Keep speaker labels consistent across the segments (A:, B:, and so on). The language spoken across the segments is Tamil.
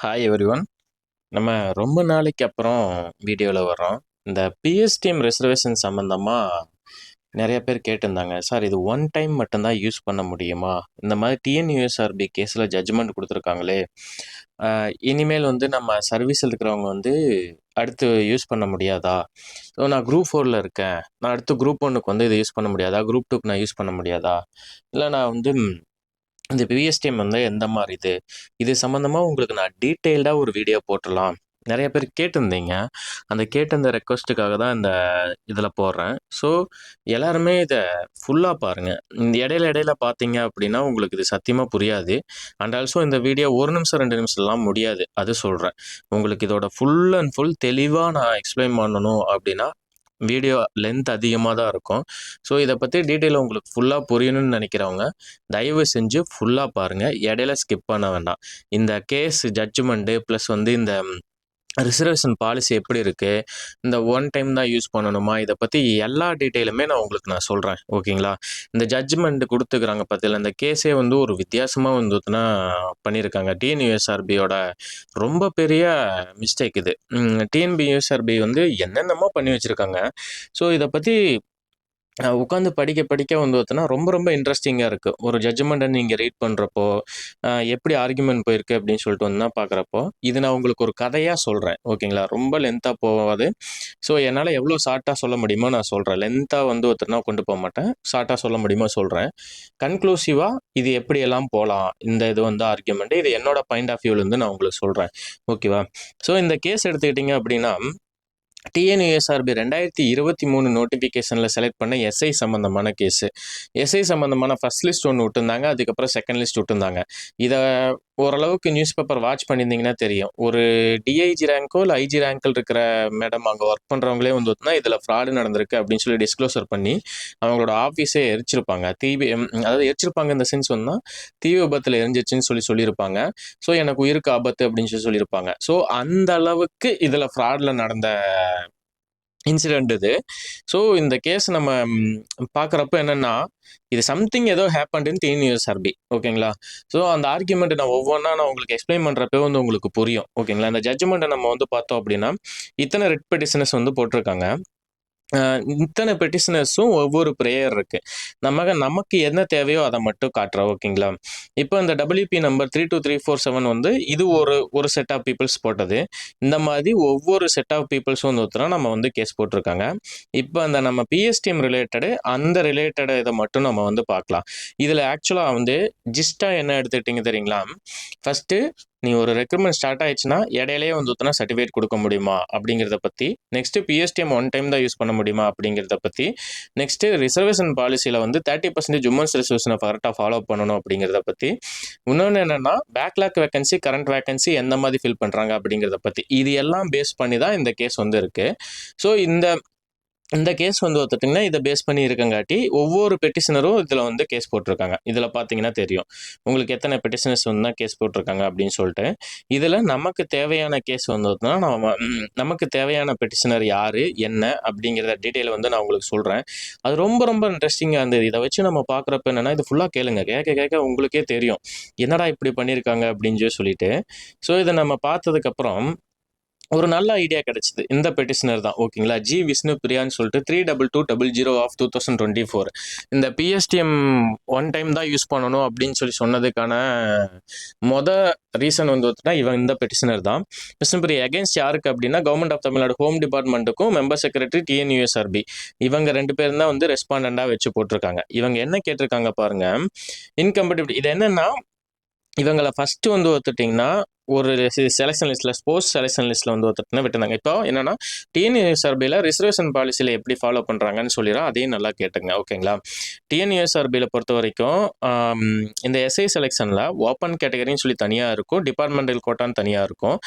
A: Hi everyone. நம்ம ரொம்ப நாளைக்கு அப்புறம் வீடியோவில் வர்றோம். இந்த பிஎஸ்டிஎம் ரிசர்வேஷன் சம்மந்தமா நிறைய பேர் கேட்டிருந்தாங்க. சார் இது ஒன் டைம் மட்டும்தான் யூஸ் பண்ண முடியுமா? இந்த மாதிரி டிஎன்யூஎஸ்ஆர்பி கேஸில் ஜட்ஜ்மெண்ட் கொடுத்துருக்காங்களே, இனிமேல் வந்து நம்ம சர்வீஸில் இருக்கிறவங்க வந்து அடுத்து யூஸ் பண்ண முடியாதா? ஸோ நான் குரூப் 4ல் இருக்கேன், நான் அடுத்து குரூப் 1க்கு வந்து இதை யூஸ் பண்ண முடியாதா? குரூப் 2க்கு நான் யூஸ் பண்ண முடியாதா? இல்லை நான் வந்து இந்த பிஎஸ்டிஎம் வந்து எந்த மாதிரி இது சம்மந்தமாக உங்களுக்கு நான் டீட்டெயில்டாக ஒரு வீடியோ போட்டுடலாம். நிறைய பேர் கேட்டிருந்தீங்க. அந்த கேட்டிருந்த ரெக்வஸ்ட்டுக்காக தான் இந்த இதில் போடுறேன். ஸோ எல்லாருமே இதை ஃபுல்லாக பாருங்கள். இந்த இடையில இடையில பார்த்தீங்க அப்படின்னா உங்களுக்கு இது சத்தியமாக புரியாது. அண்ட் ஆல்சோ இந்த வீடியோ 1 நிமிஷம் 2 நிமிஷம்லாம் முடியாது, அது சொல்கிறேன். உங்களுக்கு இதோட ஃபுல் அண்ட் ஃபுல் தெளிவாக நான் எக்ஸ்பிளைன் பண்ணணும் அப்படின்னா வீடியோ லென்த் அதிகமாக தான் இருக்கும். ஸோ இதை பற்றி டீட்டெயிலாக உங்களுக்கு ஃபுல்லாக புரியணும்னு நினைக்கிறவங்க தயவு செஞ்சு ஃபுல்லாக பாருங்கள், இடையில ஸ்கிப் பண்ண வேண்டாம். இந்த கேஸ் ஜட்ஜ்மெண்ட்டு ப்ளஸ் வந்து இந்த ரிசர்வேஷன் பாலிசி எப்படி இருக்குது, இந்த ஒன் டைம் தான் யூஸ் பண்ணணுமா, இதை பற்றி எல்லா டீட்டெயிலுமே நான் உங்களுக்கு நான் சொல்கிறேன். ஓகேங்களா? இந்த ஜட்ஜ்மெண்ட் கொடுத்துக்கிறாங்க பார்த்தீங்களா, இந்த கேஸே வந்து ஒரு வித்தியாசமாக வந்துன்னா பண்ணியிருக்காங்க. டிஎன்யூஎஸ்ஆர்பியோட ரொம்ப பெரிய மிஸ்டேக் இது. டிஎன்பிஎஸ்ஆர்பி வந்து என்னென்னமோ பண்ணி வச்சுருக்காங்க. ஸோ இதை பற்றி உட்காந்து படிக்க படிக்க வந்து பார்த்தோன்னா ரொம்ப ரொம்ப இன்ட்ரெஸ்டிங்காக இருக்குது. ஒரு ஜட்ஜ்மெண்ட்டை நீங்கள் ரீட் பண்ணுறப்போ எப்படி ஆர்கியூமெண்ட் போயிருக்கு அப்படின்னு சொல்லிட்டு வந்து தான் பார்க்குறப்போ, இது நான் உங்களுக்கு ஒரு கதையாக சொல்கிறேன். ஓகேங்களா? ரொம்ப லென்த்தாக போகாது. ஸோ என்னால் எவ்வளோ ஷார்ட்டாக சொல்ல முடியுமோ நான் சொல்கிறேன். லென்த்தாக வந்து ஒருத்தர்னா கொண்டு போக மாட்டேன். ஷார்ட்டாக சொல்ல முடியுமோ சொல்கிறேன். கன்க்ளூசிவாக இது எப்படியெல்லாம் போகலாம், இந்த இது வந்து ஆர்கியூமெண்ட் இது என்னோட பாயிண்ட் ஆஃப் வியூலேருந்து நான் உங்களுக்கு சொல்கிறேன். ஓகேவா? ஸோ இந்த கேஸ் எடுத்துக்கிட்டிங்க அப்படின்னா, டிஎன்யூஎஸ்ஆர்பி 2023 நோட்டிஃபிகேஷனில் செலக்ட் பண்ண எஸ்ஐ சம்மந்தமான கேஸு. எஸ்ஐ சம்மந்தமான ஃபர்ஸ்ட் லிஸ்ட் ஒன்று விட்டுருந்தாங்க, அதுக்கப்புறம் செகண்ட் லிஸ்ட் விட்டுருந்தாங்க. இதை ஓரளவுக்கு நியூஸ் பேப்பர் வாட்ச் பண்ணியிருந்தீங்கன்னா தெரியும். ஒரு டிஐஜி ரேங்க்கோ இல்லை ஐஜி ரேங்கில் இருக்கிற மேடம் அங்கே ஒர்க் பண்ணுறவங்களே வந்து இதில் ஃப்ராடு நடந்திருக்கு அப்படின்னு சொல்லி டிஸ்க்ளோசர் பண்ணி அவங்களோட ஆஃபீஸே எரிச்சிருப்பாங்க. அதாவது எரிச்சிருப்பாங்க இந்த சென்ஸ் வந்தால் தீ விபத்தில் எரிஞ்சிச்சுன்னு சொல்லியிருப்பாங்க. ஸோ எனக்கு உயிருக்கு ஆபத்து அப்படின்னு சொல்லியிருப்பாங்க. ஸோ அந்த அளவுக்கு இதில் ஃப்ராடில் நடந்த இன்சிடென்ட் இது. ஸோ இந்த கேஸ் நம்ம பார்க்குறப்ப என்னென்னா, இது சம்திங் ஏதோ ஹேப்பன்டுன்னு டிஎன்யூஎஸ்ஆர்பி. ஓகேங்களா? ஸோ அந்த ஆர்கியூமெண்ட் நான் ஒவ்வொன்றா நான் உங்களுக்கு எக்ஸ்பிளைன் பண்ணுறப்ப வந்து உங்களுக்கு புரியும். ஓகேங்களா? இந்த ஜட்ஜ்மெண்ட்டை நம்ம வந்து பார்த்தோம் அப்படின்னா, இத்தனை ரெட் பெட்டிஷனர்ஸ் வந்து போட்டிருக்காங்க. இத்தனை பெட்டிஷனர்ஸும் ஒவ்வொரு ப்ரேயர் இருக்கு. நமக்கு என்ன தேவையோ அதை மட்டும் காட்டுறோம். ஓகேங்களா? இப்போ இந்த WP நம்பர் 32347 வந்து இது ஒரு செட் ஆஃப் பீப்புள்ஸ் போட்டது. இந்த மாதிரி ஒவ்வொரு செட் ஆஃப் பீப்புள்ஸும் வந்து ஒருத்தரா நம்ம வந்து கேஸ் போட்டிருக்காங்க. இப்போ அந்த நம்ம பிஎஸ்டிஎம் ரிலேட்டடு அந்த ரிலேட்டட் இதை மட்டும் நம்ம வந்து பார்க்கலாம். இதில் ஆக்சுவலாக வந்து ஜிஸ்டாக என்ன எடுத்துக்கிட்டீங்க தெரியுங்களா? ஃபஸ்ட்டு நீ ஒரு ரெக்ரூட்மெண்ட் ஸ்டார்ட் ஆயிடுச்சுன்னா இடையிலேயே வந்து ஒருத்தனா சர்டிஃபிகேட் கொடுக்க முடியுமா அப்படிங்கிறத பற்றி, நெக்ஸ்ட்டு பிஎஸ்டிஎம் ஒன் டைம் தான் யூஸ் பண்ண முடியுமா அப்படிங்கிறத பற்றி, நெக்ஸ்ட்டு ரிசர்வேஷன் பாலிசியில் வந்து 30% உமன்ஸ் ரிசர்வேஷனை கரெக்டாக ஃபாலோ பண்ணணும் அப்படிங்கிறத பற்றி, இன்னொன்று என்னென்னா பேக்லாக் வேகன்சி கரண்ட் வேகன்சி எந்த மாதிரி ஃபில் பண்ணுறாங்க அப்படிங்கிறத பற்றி, இது எல்லாம் பேஸ் பண்ணி தான் இந்த கேஸ் வந்து இருக்குது. ஸோ இந்த கேஸ் வந்து பார்த்துட்டிங்கன்னா இதை பேஸ் பண்ணி இருக்கங்காட்டி ஒவ்வொரு பெட்டிஷனரும் இதில் வந்து கேஸ் போட்டிருக்காங்க. இதில் பார்த்தீங்கன்னா தெரியும் உங்களுக்கு எத்தனை பெட்டிஷனர்ஸ் வந்து தான் கேஸ் போட்டிருக்காங்க அப்படின்னு சொல்லிட்டு. இதில் நமக்கு தேவையான கேஸ் வந்ததுன்னா நமக்கு தேவையான பெட்டிஷனர் யார் என்ன அப்படிங்கிறத டீட்டெயில் வந்து நான் உங்களுக்கு சொல்கிறேன். அது ரொம்ப ரொம்ப இன்ட்ரெஸ்டிங்காக இருந்தது. இதை வச்சு நம்ம பார்க்குறப்ப என்னென்னா இது ஃபுல்லாக கேளுங்க, கேட்க கேட்க உங்களுக்கே தெரியும் என்னடா இப்படி பண்ணியிருக்காங்க அப்படின்னு சொல்லிட்டு. ஸோ இதை நம்ம பார்த்ததுக்கப்புறம் ஒரு நல்ல ஐடியா கிடைச்சிது. இந்த பெட்டிஷனர் தான். ஓகேங்களா? ஜி விஷ்ணு பிரியான்னு சொல்லிட்டு 32200 ஆஃப் 2024 இந்த பிஎஸ்டிஎம் ஒன் டைம் தான் யூஸ் பண்ணணும் அப்படின்னு சொன்னதுக்கான ரீசன் வந்து இவன் இந்த பெட்டிஷனர் தான். விஷ்ணுபிரி அகேன்ஸ்ட் யாருக்கு அப்படின்னா கவர்மெண்ட் ஆஃப் தமிழ்நாடு ஹோம் டிபார்ட்மெண்ட்டுக்கும் மெம்பர் செக்ரட்டரி டிஎன்யூஎஸ்ஆர்பி இவங்க 2 பேரும் தான் வந்து ரெஸ்பாண்டண்டாக வச்சு போட்டிருக்காங்க. இவங்க என்ன கேட்டிருக்காங்க பாருங்க, இன்கம்பேட்டிபிலிட்டி. இது என்னன்னா இவங்களை ஃபர்ஸ்ட் வந்து ஒத்துட்டிங்கன்னா ஒரு செலெக்ஷன் லிஸ்ட்டில் ஸ்போர்ட்ஸ் செலெக்ஷன் லிஸ்ட்டில் வந்து ஒருத்தர் விட்டுருந்தாங்க. இப்போ என்னன்னா டிஎன்யூஎஸ்ஆர்பியில் ரிசர்வேஷன் பாலிசியில் எப்படி ஃபாலோ பண்ணுறாங்கன்னு சொல்லிடுறோம், அதையும் நல்லா கேட்டுங்க. ஓகேங்களா? டிஎன்யூஎஸ்ஆர்பியில் பொறுத்த வரைக்கும் இந்த எஸ்ஐ செலெக்ஷனில் ஓப்பன் கேட்டகரின்னு சொல்லி தனியாக இருக்கும், டிபார்ட்மெண்டல் கோட்டான்னு தனியாக இருக்கும்,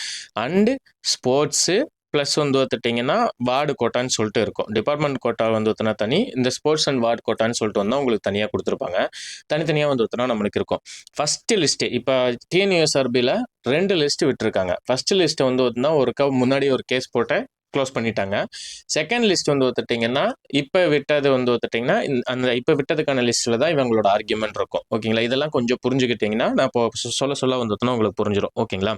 A: அண்டு ஸ்போர்ட்ஸு ப்ளஸ் வந்து பார்த்துட்டிங்கன்னா வார்டு கோட்டான்னு சொல்லிட்டு இருக்கும். டிபார்ட்மெண்ட் கோட்டா வந்து ஒருத்தனா தனி, இந்த ஸ்போர்ட்ஸ் அண்ட் வார்டு கோட்டான்னு சொல்லிட்டு வந்தால் உங்களுக்கு தனியாக கொடுத்துருப்பாங்க. தனித்தனியாக வந்து ஒருத்தனா நம்மளுக்கு இருக்கும். ஃபஸ்ட்டு லிஸ்ட்டு இப்போ டிஎன்யூஎஸ்ஆர்பியில் 2 லிஸ்ட்டு விட்டுருக்காங்க. ஃபஸ்ட்டு லிஸ்ட்டு வந்து ஒருக்கா முன்னாடி ஒரு கேஸ் போட்டு க்ளோஸ் பண்ணிட்டாங்க. செகண்ட் லிஸ்ட் வந்து ஒத்துட்டிங்கன்னா இப்போ விட்டது வந்து ஒத்துட்டிங்கன்னா அந்த இப்போ விட்டதுக்கான லிஸ்ட்டில் தான் இவங்களோட ஆர்கியூமெண்ட் இருக்கும். ஓகேங்களா? இதெல்லாம் கொஞ்சம் புரிஞ்சுக்கிட்டிங்கன்னா நான் இப்போ சொல்ல வந்து உங்களுக்கு புரிஞ்சிடும். ஓகேங்களா?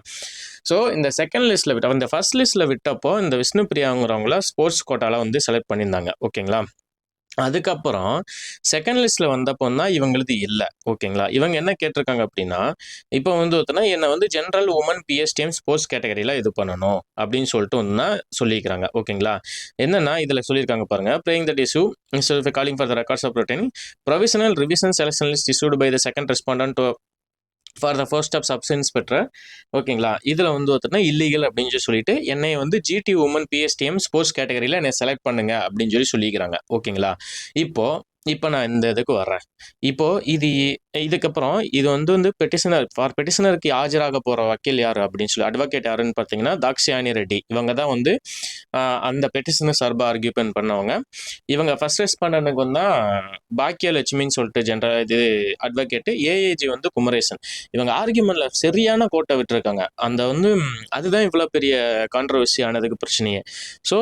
A: ஸோ இந்த செகண்ட் லிஸ்ட்டில் விட்ட இந்த ஃபர்ஸ்ட் லிஸ்ட்டில் விட்டப்போ இந்த விஷ்ணுபிரியாங்கிறவங்கள ஸ்போர்ட்ஸ் கோட்டாவில் வந்து செலக்ட் பண்ணியிருந்தாங்க. ஓகேங்களா? அதுக்கப்புறம் செகண்ட் லிஸ்ட்டில் வந்தப்போ தான் இவங்களுது இல்லை. ஓகேங்களா? இவங்க என்ன கேட்டிருக்காங்க அப்படின்னா, இப்போ வந்து ஒருத்தனா என்னை வந்து ஜென்ரல் உமன் பிஎஸ்டிஎம் ஸ்போர்ட்ஸ் கேட்டகரியில் இது பண்ணணும் அப்படின்னு சொல்லிட்டு ஒன்றா சொல்லியிருக்கிறாங்க. ஓகேங்களா? என்னன்னா இதில் சொல்லியிருக்காங்க பாருங்க, praying that issue calling for the records of written provisional revision selection list issued by the second respondent for the first of sub inspector. ஓகேங்களா? இதில் வந்து ஒருத்தனா இல்லீகல் அப்படின்னு சொல்லிட்டு என்னை வந்து ஜிடி உமன் பிஎஸ்டிஎம் ஸ்போர்ட்ஸ் கேட்டகரியில் என்னை செலக்ட் பண்ணுங்க அப்படின்னு சொல்லிக்கிறாங்க. ஓகேங்களா? இப்போ நான் இந்த இதுக்கு வர்றேன். இப்போ இதுக்கப்புறம் இது வந்து பெட்டிஷனருக்கு ஆஜராக போகிற வக்கீல் யார் அப்படின்னு சொல்லி அட்வொகேட் யாருன்னு பார்த்தீங்கன்னா தாக்ஷியானி ரெட்டி. இவங்க தான் வந்து அந்த பெட்டிஷனர் சார்பாக ஆர்கியூமெண்ட் பண்ணவங்க. இவங்க ஃபர்ஸ்ட் ரெஸ்பாண்டனுக்கு வந்தால் பாக்கியலட்சுமின்னு சொல்லிட்டு இது அட்வொகேட்டு, ஏஏஜி வந்து குமரேசன். இவங்க ஆர்கியூமெண்ட்ல சரியான கோட்டை விட்டுருக்காங்க. அந்த வந்து அதுதான் இவ்வளோ பெரிய கான்ட்ரவர்சி ஆனதுக்கு பிரச்சனையே. ஸோ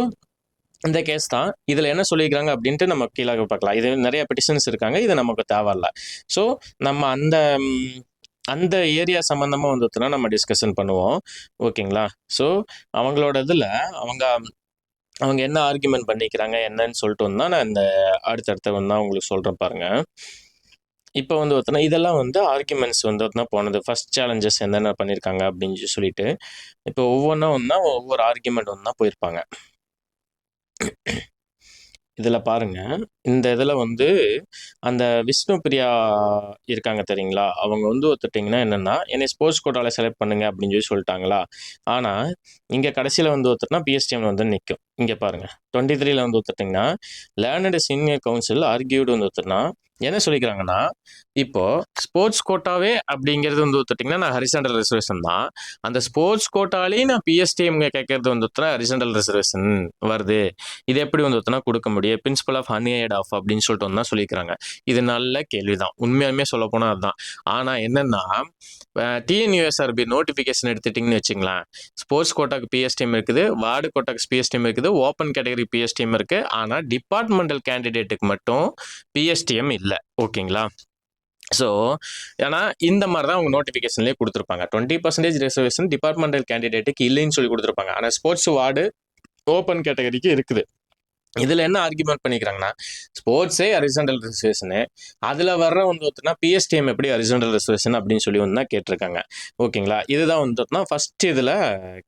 A: இந்த கேஸ் தான். இதில் என்ன சொல்லியிருக்காங்க அப்படின்ட்டு நம்ம கீழே பார்க்கலாம். இது நிறைய பெட்டிஷன்ஸ் இருக்காங்க, இது நமக்கு தேவையில்ல. ஸோ நம்ம அந்த ஏரியா சம்மந்தமாக வந்துட்டுனா நம்ம டிஸ்கஷன் பண்ணுவோம். ஓகேங்களா? ஸோ அவங்களோட இதில் அவங்க என்ன ஆர்கியூமெண்ட் பண்ணிக்கிறாங்க என்னன்னு சொல்லிட்டு வந்தால் நான் இந்த அடுத்தடுத்த வந்து உங்களுக்கு சொல்கிறேன் பாருங்க. இப்போ வந்து ஒருத்தனா இதெல்லாம் வந்து ஆர்கியூமெண்ட்ஸ் வந்து ஒருத்தனா போனது ஃபர்ஸ்ட் சேலஞ்சஸ் என்னென்ன பண்ணியிருக்காங்க அப்படின்னு சொல்லிட்டு இப்போ ஒவ்வொரு ஆர்கியூமெண்ட் ஒன்றா போயிருப்பாங்க. இதில் பாருங்க, இந்த இதில் வந்து அந்த விஷ்ணுபிரியா இருக்காங்க தெரியுங்களா, அவங்க வந்து ஒத்துட்டிங்கன்னா என்னென்னா என்னை ஸ்போர்ட்ஸ் கோட்டாவில் செலக்ட் பண்ணுங்க அப்படின்னு சொல்லிட்டாங்களா. ஆனால் இங்கே கடைசியில் வந்து ஒருத்தர்னா பிஎஸ்டிஎம் வந்து நிற்கும். இங்கே பாருங்கள் 23 வந்து ஒத்துட்டிங்கன்னா லேர்னடு சீனியர் கவுன்சில் ஆர்கியூடு வந்து ஒருத்தர்னா என்ன சொல்லிக்கிறாங்கன்னா, இப்போ ஸ்போர்ட்ஸ் கோட்டாவே அப்படிங்கிறது வந்து ஒத்துட்டிங்கன்னா நான் ஹரிசாண்டல் ரிசர்வேஷன் தான். அந்த ஸ்போர்ட்ஸ் கோட்டாலேயும் நான் பிஎஸ்டிஎம் கேட்கறது வந்து ஹரிசாண்டல் ரிசர்வேஷன் வருது. இது எப்படி வந்து ஒருத்தனா கொடுக்க முடியும்? பிரின்சிபல் ஆஃப் அன்ஏட் ஆஃப் அப்படின்னு சொல்லிட்டு வந்து தான் சொல்லிக்கிறாங்க. இது நல்ல கேள்விதான், உண்மையாலுமே சொல்ல போனால் அதுதான். ஆனால் என்னன்னா டிஎன்யூஎஸ்ஆர்பி நோட்டிஃபிகேஷன் எடுத்துட்டிங்கன்னு வச்சுங்களேன், ஸ்போர்ட்ஸ் கோட்டாக்கு பிஎஸ்டிஎம் இருக்குது, வார்டு கோட்டாக்கு பிஎஸ்டிஎம் இருக்குது, ஓப்பன் கேட்டகரி பிஎஸ்டிஎம் இருக்குது. ஆனால் டிபார்ட்மெண்டல் கேண்டிடேட்டுக்கு மட்டும் பிஎஸ்டிஎம் இல்லை. ஓகேங்களா? ஸோ ஏன்னா இந்த மாதிரி தான் அவங்க நோட்டிஃபிகேஷன்லேயே கொடுத்துருப்பாங்க. 20% ரிசர்வேஷன் டிபார்ட்மெண்டல் கேண்டிடேட்டுக்கு இல்லைன்னு சொல்லி கொடுத்துருப்பாங்க. ஆனால் ஸ்போர்ட்ஸ் வார்டு ஓப்பன் கேட்டகரிக்கு இருக்குது. இதில் என்ன ஆர்கியூமெண்ட் பண்ணிக்கிறாங்கன்னா, ஸ்போர்ட்ஸே ஹரிசாண்டல் ரிசர்வேஷனு, அதில் வர்ற வந்து ஒருத்தனா பிஎஸ்டிஎம் எப்படி ஹரிசாண்டல் ரிசர்வேஷன் அப்படின்னு சொல்லி வந்து தான் கேட்டிருக்காங்க. ஓகேங்களா? இதுதான் வந்து ஃபர்ஸ்ட் இதில்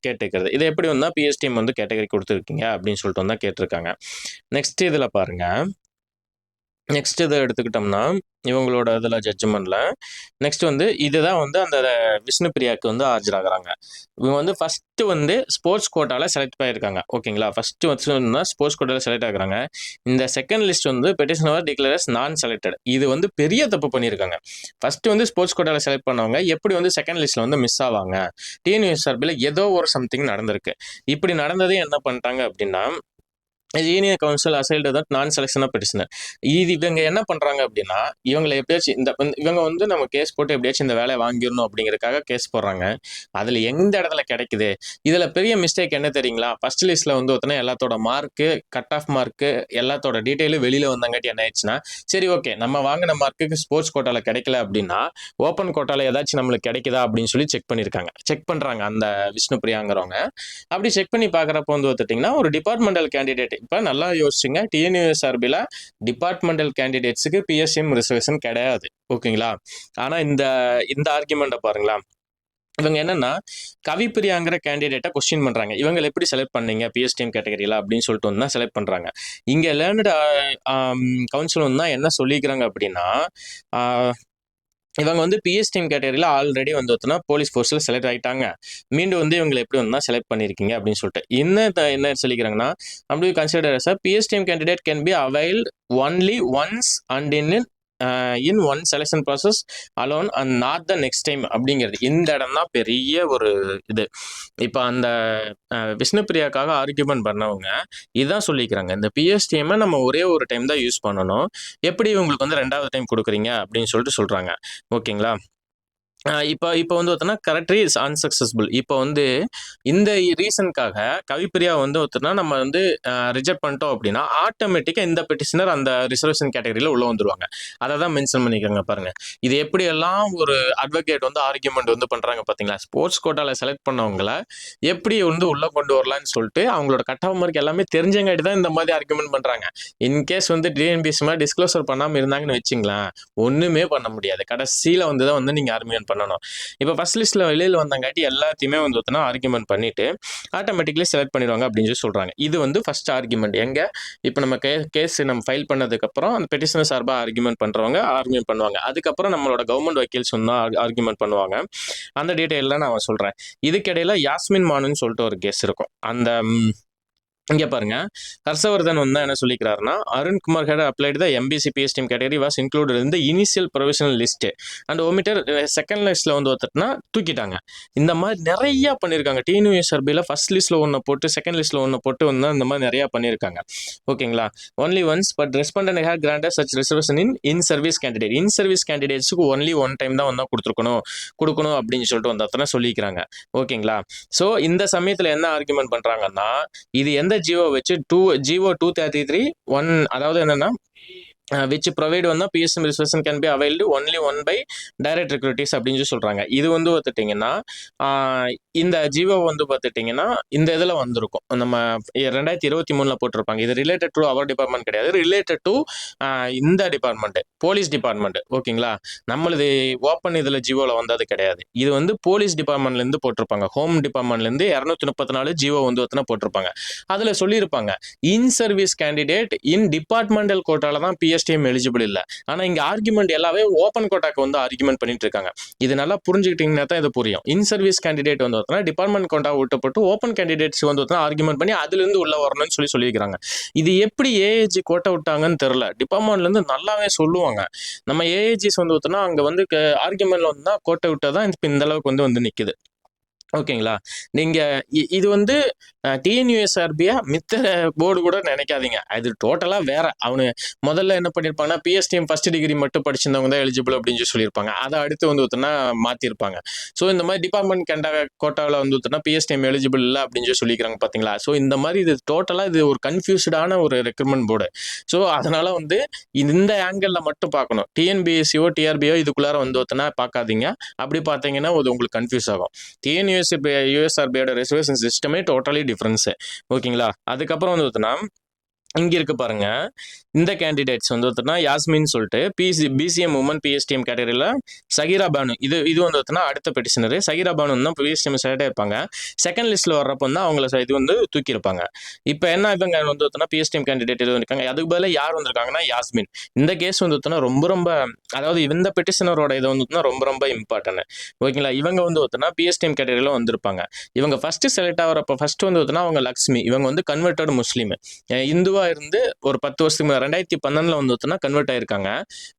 A: கேட்டுக்கிறது. இதை எப்படி வந்தால் பிஎஸ்டிஎம் வந்து கேட்டகரி கொடுத்துருக்கீங்க அப்படின்னு சொல்லிட்டு வந்து தான் கேட்டிருக்காங்க. நெக்ஸ்ட் இதில் பாருங்கள், நெக்ஸ்ட் இதை எடுத்துக்கிட்டோம்னா இவங்களோட இதில் ஜட்ஜ்மெண்ட்டில் நெக்ஸ்ட் வந்து இதுதான் வந்து அந்த விஷ்ணுபிரியாவுக்கு வந்து ஆஜராகிறாங்க. இவங்க வந்து ஃபஸ்ட்டு வந்து ஸ்போர்ட்ஸ் கோட்டாவில் செலக்ட் பண்ணியிருக்காங்க. ஓகேங்களா? ஃபஸ்ட்டு வந்து ஸ்போர்ட்ஸ் கோட்டாவில் செலக்ட் ஆகுறாங்க. இந்த செகண்ட் லிஸ்ட் வந்து பெட்டிஷனர் டிக்ளேர்ஸ் நான் செலக்டட். இது வந்து பெரிய தப்பு பண்ணியிருக்காங்க. ஃபஸ்ட்டு வந்து ஸ்போர்ட்ஸ் கோட்டாவில் செலக்ட் பண்ணவங்க எப்படி வந்து செகண்ட் லிஸ்ட்டில் வந்து மிஸ் ஆவாங்க? டிஎன்யூஎஸ்ஆர்பியில் ஏதோ ஒரு சம்திங் நடந்திருக்கு. இப்படி நடந்ததே என்ன பண்ணிட்டாங்க அப்படின்னா, ஜீனியர் கவுன்சில் அசைல்டு தான் நான் செலெக்ஷனாக பெட்டிஷனர். இவங்க என்ன பண்ணுறாங்க அப்படின்னா, இவங்களை எப்படியாச்சும் இவங்க வந்து நம்ம கேஸ் போட்டு எப்படியாச்சும் இந்த வேலையை வாங்கிடணும் அப்படிங்கிறதுக்காக கேஸ் போடுறாங்க. அதில் எந்த இடத்துல கிடைக்குது? இதில் பெரிய மிஸ்டேக் என்ன தெரியுங்களா? ஃபர்ஸ்ட் லிஸ்ட்டில் வந்து ஒருத்தனா எல்லாத்தோட மார்க்கு, கட் ஆஃப் மார்க்கு, எல்லாத்தோட டீட்டெயிலும் வெளியில் வந்தாங்காட்டி என்ன ஆயிடுச்சுன்னா, சரி ஓகே நம்ம வாங்கின மார்க்குக்கு ஸ்போர்ட்ஸ் கோட்டாவில் கிடைக்கல அப்படின்னா ஓப்பன் கோட்டாவில் ஏதாச்சும் நம்மளுக்கு கிடைக்குதா அப்படின்னு சொல்லி செக் பண்ணுறாங்க அந்த விஷ்ணுபிரியாங்கிறவங்க. அப்படி செக் பண்ணி பார்க்குறப்ப வந்து பார்த்துட்டிங்கன்னா ஒரு டிபார்ட்மெண்டல் கேண்டிடேட், இப்போ நல்லா யோசிச்சுங்க, டிஎன்யூஎஸ்ஆர்பியில் டிபார்ட்மெண்டல் கேண்டிடேட்ஸுக்கு பிஎஸ்டிஎம் ரிசர்வேஷன் கிடையாது. ஓகேங்களா? ஆனால் இந்த ஆர்கியூமெண்ட்டை பாருங்களா, இவங்க என்னன்னா கவிப்பிரியாங்கிற கேண்டிடேட்டை கொஸ்டின் பண்ணுறாங்க. இவங்க எப்படி செலக்ட் பண்ணீங்க பிஎஸ்டிஎம் கேட்டகரியில் அப்படின்னு சொல்லிட்டு வந்து தான் செலக்ட் பண்ணுறாங்க. இங்கே லேர்னடு கவுன்சில் வந்து தான் என்ன சொல்லிக்கிறாங்க அப்படின்னா, இவங்க வந்து பிஎஸ்டிஎம் கேட்டகரியில் ஆல்ரெடி வந்து ஒருத்தனா போலீஸ் ஃபோர்ஸில் செலக்ட் ஆகிட்டாங்க. மீண்டும் வந்து இவங்களை எப்படி வந்து செலக்ட் பண்ணியிருக்கீங்க அப்படின்னு சொல்லிட்டு என்ன சொல்லிக்கிறாங்கன்னா, அப்படி consider as PSTM candidate can be availed only once and in one selection process alone and not the next time அப்படிங்கிறது. இந்த இடம் தான் பெரிய ஒரு இது. இப்போ அந்த விஷ்ணுபிரியாக்காக ஆர்கியூமெண்ட் பண்ணவங்க இதுதான் சொல்லிக்கிறாங்க, இந்த பிஎஸ்டிஎம்மை நம்ம ஒரே ஒரு டைம் தான் யூஸ் பண்ணணும், எப்படி இவங்களுக்கு வந்து 2வது டைம் கொடுக்குறீங்க அப்படின்னு சொல்லிட்டு சொல்கிறாங்க. ஓகேங்களா? இப்போ இப்போ வந்து பார்த்தோன்னா கரெக்ட்லி இஸ் அன்சக்ஸஸ்ஃபுல். இப்போ வந்து இந்த ரீசனுக்காக கவிப்பிரியா வந்து ஒருத்தர்னா நம்ம வந்து ரிஜெக்ட் பண்ணிட்டோம் அப்படின்னா ஆட்டோமேட்டிக்காக இந்த பெட்டிஷனர் அந்த ரிசர்வேஷன் கேட்டகரியில் உள்ள வந்துருவாங்க. அதை தான் மென்ஷன் பண்ணிக்கிறாங்க பாருங்க. இது எப்படியெல்லாம் ஒரு அட்வொகேட் வந்து ஆர்கியூமெண்ட் வந்து பண்றாங்க பார்த்தீங்களா? ஸ்போர்ட்ஸ் கோட்டால செலக்ட் பண்ணவங்கள எப்படி வந்து உள்ள கொண்டு வரலான்னு சொல்லிட்டு அவங்களோட கட் ஆஃப் மார்க் எல்லாமே தெரிஞ்சங்காட்டி தான் இந்த மாதிரி ஆர்கியூமெண்ட் பண்றாங்க. இன்கேஸ் வந்து டிஎன்பிஎஸ்சி மாதிரி டிஸ்க்ளோசர் பண்ணாமல் இருந்தாங்கன்னு வச்சுங்களேன், ஒண்ணுமே பண்ண முடியாது. கடைசியில வந்து தான் வந்து நீங்க ஆர்கியூமெண்ட் பண்ணணும். இப்போ ஃபர்ஸ்ட் லிஸ்ட்ல வெளியில வந்தங்காட்டி எல்லாத்தையுமே வந்து பார்த்தீங்கன்னா ஆர்கியூமெண்ட் பண்ணிட்டு ஆட்டோமேட்டிக்லி செலக்ட் பண்ணிடுவாங்க அப்படின்னு சொல்லி சொல்றாங்க. இது வந்து ஃபர்ஸ்ட் ஆர்கியூமெண்ட். எங்க இப்போ நம்ம கேஸ் நம்ம ஃபைல் பண்ணதுக்கப்புறம் அந்த பெட்டிஷனர் சார்பாக ஆர்கியூமெண்ட் பண்றவங்க ஆர்கியூமெண்ட் பண்ணுவாங்க. அதுக்கப்புறம் நம்மளோட கவர்மெண்ட் வக்கீல்ஸ் வந்து ஆர்கியூமெண்ட் பண்ணுவாங்க. அந்த டீட்டெயிலாம் நான் சொல்றேன். இதுக்கிடையில யாஸ்மின் மானுன்னு சொல்லிட்டு ஒரு கேஸ் இருக்கும். அந்த இங்க பாருங்க, ஹர்ஷவர்தன் வந்து என்ன சொல்லிக்கிறாருன்னா, Arunkumar had applied the MBC PS team category was included in the initial provisional list and omitted second லிஸ்ட்ல வந்து ஒருத்தர்னா தூக்கிட்டாங்க. இந்த மாதிரி நிறைய பண்ணியிருக்காங்க. டிஎன்யூஎஸ்ஆர்பியில் ஃபர்ஸ்ட் லிஸ்ட்ல ஒன்று போட்டு செகண்ட் லிஸ்ட்ல ஒன்று போட்டு வந்து இந்த மாதிரி நிறைய பண்ணியிருக்காங்க. ஓகேங்களா? Only once but respondent had granted such reservation in service candidate. In service கேண்டிடேட்ஸுக்கு ஒன்லி ஒன் டைம் தான் வந்து கொடுக்கணும் அப்படின்னு சொல்லிட்டு வந்து அத்தனை சொல்லிக்கிறாங்க. ஓகேங்களா? ஸோ இந்த சமயத்தில் என்ன ஆர்குமெண்ட் பண்றாங்கன்னா, இது எந்த ஜியோ வச்சு ஜியோ 233(1) அதாவது என்னன்னா which provide one PSM reservation can be availed only one by direct recruitees அப்படின்னு சொல்லி சொல்றாங்க. இது வந்து பார்த்துட்டிங்கன்னா இந்த ஜியோ வந்து பார்த்துட்டிங்கன்னா இந்த இதில் வந்திருக்கும். நம்ம 2023 போட்டிருப்பாங்க. இது ரிலேட்டட் டு அவர் டிபார்ட்மெண்ட் கிடையாது, ரிலேட்டட் டு இந்த டிபார்ட்மெண்ட், போலீஸ் டிபார்ட்மெண்ட். ஓகேங்களா? நம்மளது ஓப்பன் இதில் ஜியோவில் வந்தது கிடையாது. இது வந்து போலீஸ் டிபார்ட்மெண்ட்லேருந்து போட்டிருப்பாங்க. ஹோம் டிபார்ட்மெண்ட்லேருந்து 234 ஜியோ வந்து ஒருத்தனை போட்டிருப்பாங்க. அதில் சொல்லியிருப்பாங்க in service candidate in departmental கோட்டால தான் பிஎஸ்டிஎம் எலிஜிபிள் இல்லை. ஆனால் இங்கே ஆர்குமெண்ட் எல்லாமே ஓப்பன் கோட்டாக்கு வந்து ஆர்குமெண்ட் பண்ணிட்டு இருக்காங்க. இது நல்லா புரிஞ்சுக்கிட்டீங்கன்னா தான் இது புரியும். இன் சர்வீஸ் கேண்டிடேட் வந்து டிபார்ட்மெண்ட் கோட்டா விட்டப்பட்டு ஓப்பன் கேண்டிடேட்ஸ் வந்து ஆர்குமெண்ட் பண்ணி அதுலேருந்து உள்ள வரணும்னு சொல்லியிருக்காங்க. இது எப்படி ஏஏஜி கோட்டை விட்டாங்கன்னு தெரியல. டிபார்ட்மெண்ட்லேருந்து நல்லாவே சொல்லுவாங்க. நம்ம ஏஏஜிஸ் வந்து அங்கே வந்து ஆர்குமெண்ட்ல வந்து கோட்டை விட்டால் தான் இந்த அளவுக்கு வந்து நிற்குது. ஓகேங்களா? நீங்க இது வந்து டிஎன்யூஎஸ்ஆர்பியா மித்த போர்டு கூட நினைக்காதீங்க. அது டோட்டலா வேற. அவனு முதல்ல என்ன பண்ணியிருப்பாங்கன்னா பிஎஸ்டிஎம் ஃபர்ஸ்ட் டிகிரி மட்டும் படிச்சிருந்தவங்க தான் எலிஜிபிள் அப்படின்னு சொல்லி சொல்லியிருப்பாங்க. அதை அடுத்து வந்து மாத்திருப்பாங்க. ஸோ இந்த மாதிரி டிபார்ட்மெண்ட் கோட்டாவில் வந்து பிஎஸ்டிஎம் எலிஜிபிள் இல்லை அப்படின்னு சொல்லி சொல்லிக்கிறாங்க பார்த்தீங்களா? ஸோ இந்த மாதிரி இது டோட்டலா இது ஒரு கன்ஃபியூஸ்டான ஒரு ரெக்ரூட்மெண்ட் போர்டு. ஸோ அதனால வந்து இந்த ஆங்கிள் மட்டும் பார்க்கணும். டிஎன்பிஎஸ்சியோ டிஆர்பியோ இதுக்குள்ளார வந்து பார்க்காதீங்க. அப்படி பார்த்தீங்கன்னா அது உங்களுக்கு கன்ஃபியூஸ் ஆகும். யூஎஸ்ஆர்பியோட ரிசர்வேஷன் சிஸ்டமே டோட்டலி டிஃபரன்ஸ். ஓகேங்களா? அதுக்கப்புறம் வந்து இங்க இருக்கு பாருங்க, இந்த கேண்டிடேட்ஸ் வந்து யாஸ்மின் சொல்லிட்டு பிசிஎம் உமன் பிஎஸ்டிஎம் கேட்டகரியில் சகிரா பானு இது வந்து அடுத்த பெட்டிஷனர். சகிரா பானு தான் பிஎஸ்டிஎம் சைடே இருப்பாங்க. செகண்ட் லிஸ்ட்ல வர்றப்போ தான் அவங்கள இது வந்து தூக்கி இருப்பாங்க. இப்போ என்ன இவங்க வந்து பிஎஸ்டிஎம் கேண்டிடேட் இது இருக்காங்க. அதுக்கு பதிலாக யார் வந்திருக்காங்கன்னா யாஸ்மின். இந்த கேஸ் வந்து ரொம்ப அதாவது இந்த பெட்டிஷனரோட இது வந்து ரொம்ப இம்பார்ட்டன்ட். ஓகேங்களா? இவங்க வந்து பிஎஸ்டிஎம் கேட்டகரியில் வந்திருப்பாங்க. இவங்க ஃபர்ஸ்ட் செலக்ட் ஆகிறப்ப ஃபர்ஸ்ட் வந்து அவங்க லக்ஷ்மி. இவங்க வந்து கன்வெர்டட் முஸ்லீம். இந்துவா இருந்து ஒரு 10 வருஷத்துக்கு 2011 வந்து கன்வெர்ட் ஆயிருக்காங்க.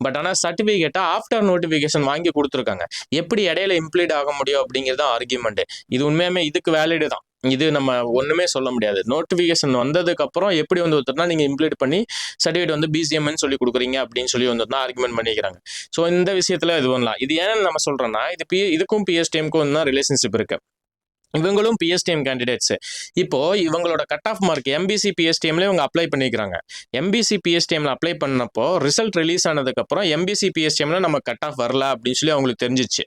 A: பட் ஆனால் சர்டிபிகேட்டா ஆஃப்டர் நோட்டிபிகேஷன் வாங்கி கொடுத்துருக்காங்க. எப்படி இடையில இம்ப்ளீட் ஆக முடியும் அப்படிங்கிறது ஆர்குமெண்ட். இது உண்மையுமே இதுக்கு வேலிடு தான். இது நம்ம ஒண்ணுமே சொல்ல முடியாது. நோட்டிபிகேஷன் வந்ததுக்கு அப்புறம் எப்படி வந்து நீங்க இம்ப்ளீட் பண்ணி சர்டிஃபிகேட் வந்து பிசிஎம்னு சொல்லி கொடுக்குறீங்க அப்படின்னு சொல்லி வந்து ஆர்குமெண்ட் பண்ணிக்கிறாங்க. ஸோ இந்த விஷயத்துல இது பண்ணலாம். இது ஏன்னு நம்ம சொல்றோம்னா இதுக்கும் பிஎஸ்டிஎம்க்கும் தான் ரிலேஷன்ஷிப் இருக்கு. இவங்களும் பிஎஸ்டிஎம் கேண்டிடேட்ஸ். இப்போ இவங்களோட கட் ஆஃப் மார்க் எம்பிசி பிஎஸ்டிஎம்ல இவங்க அப்ளை பண்ணிக்கிறாங்க. எம்பிசி பிஎஸ்டிஎம்ல அப்ளை பண்ணப்போ ரிசல்ட் ரிலீஸ் ஆனதுக்கு அப்புறம் எம்பிசி பிஎஸ்டிஎம்ல நம்ம கட் ஆஃப் வரல அப்படின்னு சொல்லி அவங்களுக்கு தெரிஞ்சிச்சு.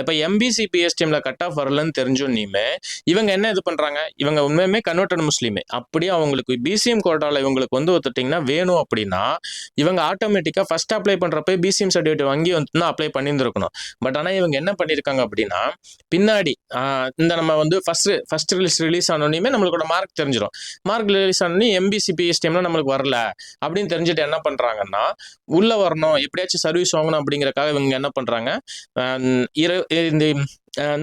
A: இப்போ எம்பிசி பிஎஸ்டிஎம்ல கட் ஆஃப் வரலன்னு தெரிஞ்சோன்னே இவங்க என்ன இது பண்றாங்க, இவங்க உண்மையுமே கன்வெர்டட் முஸ்லீம். அப்படியே அவங்களுக்கு பிசிஎம் கோட்டால இவங்களுக்கு வந்து ஒத்துட்டிங்கன்னா வேணும் அப்படின்னா இவங்க ஆட்டோமேட்டிக்கா ஃபர்ஸ்ட் அப்ளை பண்றப்ப பிசிஎம் சர்டிஃபிகேட் வாங்கி வந்து அப்ளை பண்ணியிருந்திருக்கணும். பட் ஆனால் இவங்க என்ன பண்ணியிருக்காங்க அப்படின்னா பின்னாடி இந்த நம்ம வந்து ஃபர்ஸ்ட் ரிலீஸ் ஆனோடனே நம்மளோட மார்க் தெரிஞ்சிடும். மார்க் ரிலீஸ் ஆனோடனே எம்பிசி பிஎஸ்டிஎம்ல நம்மளுக்கு வரல அப்படின்னு தெரிஞ்சுட்டு என்ன பண்றாங்கன்னா உள்ள வரணும், எப்படியாச்சும் சர்வீஸ் வாங்கணும் அப்படிங்கறக்காக இவங்க என்ன பண்றாங்க, இந்த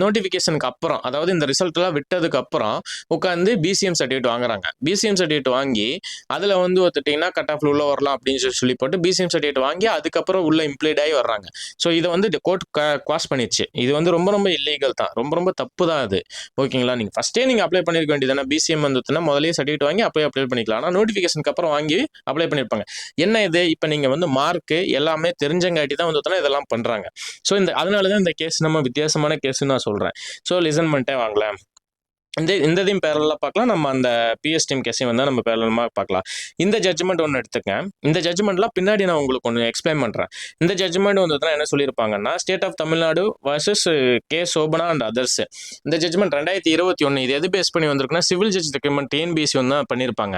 A: நோட்டிஃபிகேஷனுக்கு அப்புறம், அதாவது இந்த ரிசல்ட்லாம் விட்டதுக்கு அப்புறம் உட்காந்து பிசிஎம் சர்டிஃபிகேட் வாங்குறாங்க. பிசிஎம் சர்டிஃபிகேட் வாங்கி அதில் வந்து பார்த்துட்டிங்கன்னா கட் ஆஃப்ல உள்ள வரலாம் அப்படின்னு சொல்லி போட்டு பிசிஎம் சர்டிஃபிகேட் வாங்கி அதுக்கப்புறம் உள்ள இம்ப்ளீட் ஆகி வர்றாங்க. ஸோ இதை வந்து கோர்ட் குவாஷ் பண்ணிடுச்சு. இது வந்து ரொம்ப ரொம்ப இல்லீகல் தான், ரொம்ப ரொம்ப தப்பு தான் அது. ஓகேங்களா, நீங்கள் ஃபஸ்ட்டே நீங்கள் அப்ளை பண்ணிருக்க வேண்டியதானே. பிசிஎம் வந்துச்சுன்னா முதலே சர்டிஃபிகேட் வாங்கி அப்ளை பண்ணிக்கலாம். ஆனால் நோட்டிஃபிகேஷனுக்கு அப்புறம் வாங்கி அப்ளை பண்ணியிருப்பாங்க. என்ன இது, இப்போ நீங்கள் வந்து மார்க்கு எல்லாமே தெரிஞ்சங்காட்டி தான் வந்து இதெல்லாம் பண்ணுறாங்க. ஸோ அதனால தான் இந்த கேஸ் நம்ம வித்தியாசமான கேஸ்ன்னு நான் சொல்கிறேன். ஸோ லிசன் பண்ணிட்டே வாங்கலாம். இந்த இதையும் பேரலாக பார்க்கலாம். நம்ம அந்த பிஎஸ் டீம் கேஸையும் வந்து நம்ம பேரலமாக பார்க்கலாம். இந்த ஜட்ஜ்மெண்ட் ஒன்று எடுத்துக்கேன். இந்த ஜட்ஜ்மெண்ட்லாம் பின்னாடி நான் உங்களுக்கு ஒன்று எக்ஸ்பிளைன் பண்ணுறேன். இந்த ஜட்ஜ்மெண்ட் வந்து என்ன சொல்லியிருப்பாங்கன்னா, state of Tamil Nadu versus K Sobhana and others. இந்த ஜட்ஜ்மெண்ட் 2021. இது எது பேஸ் பண்ணி வந்திருக்குன்னா, சிவில் ஜட்ஜ் ரெக்ரூட்மெண்ட் டிஎன்பிஎஸ்சி வந்து பண்ணியிருப்பாங்க.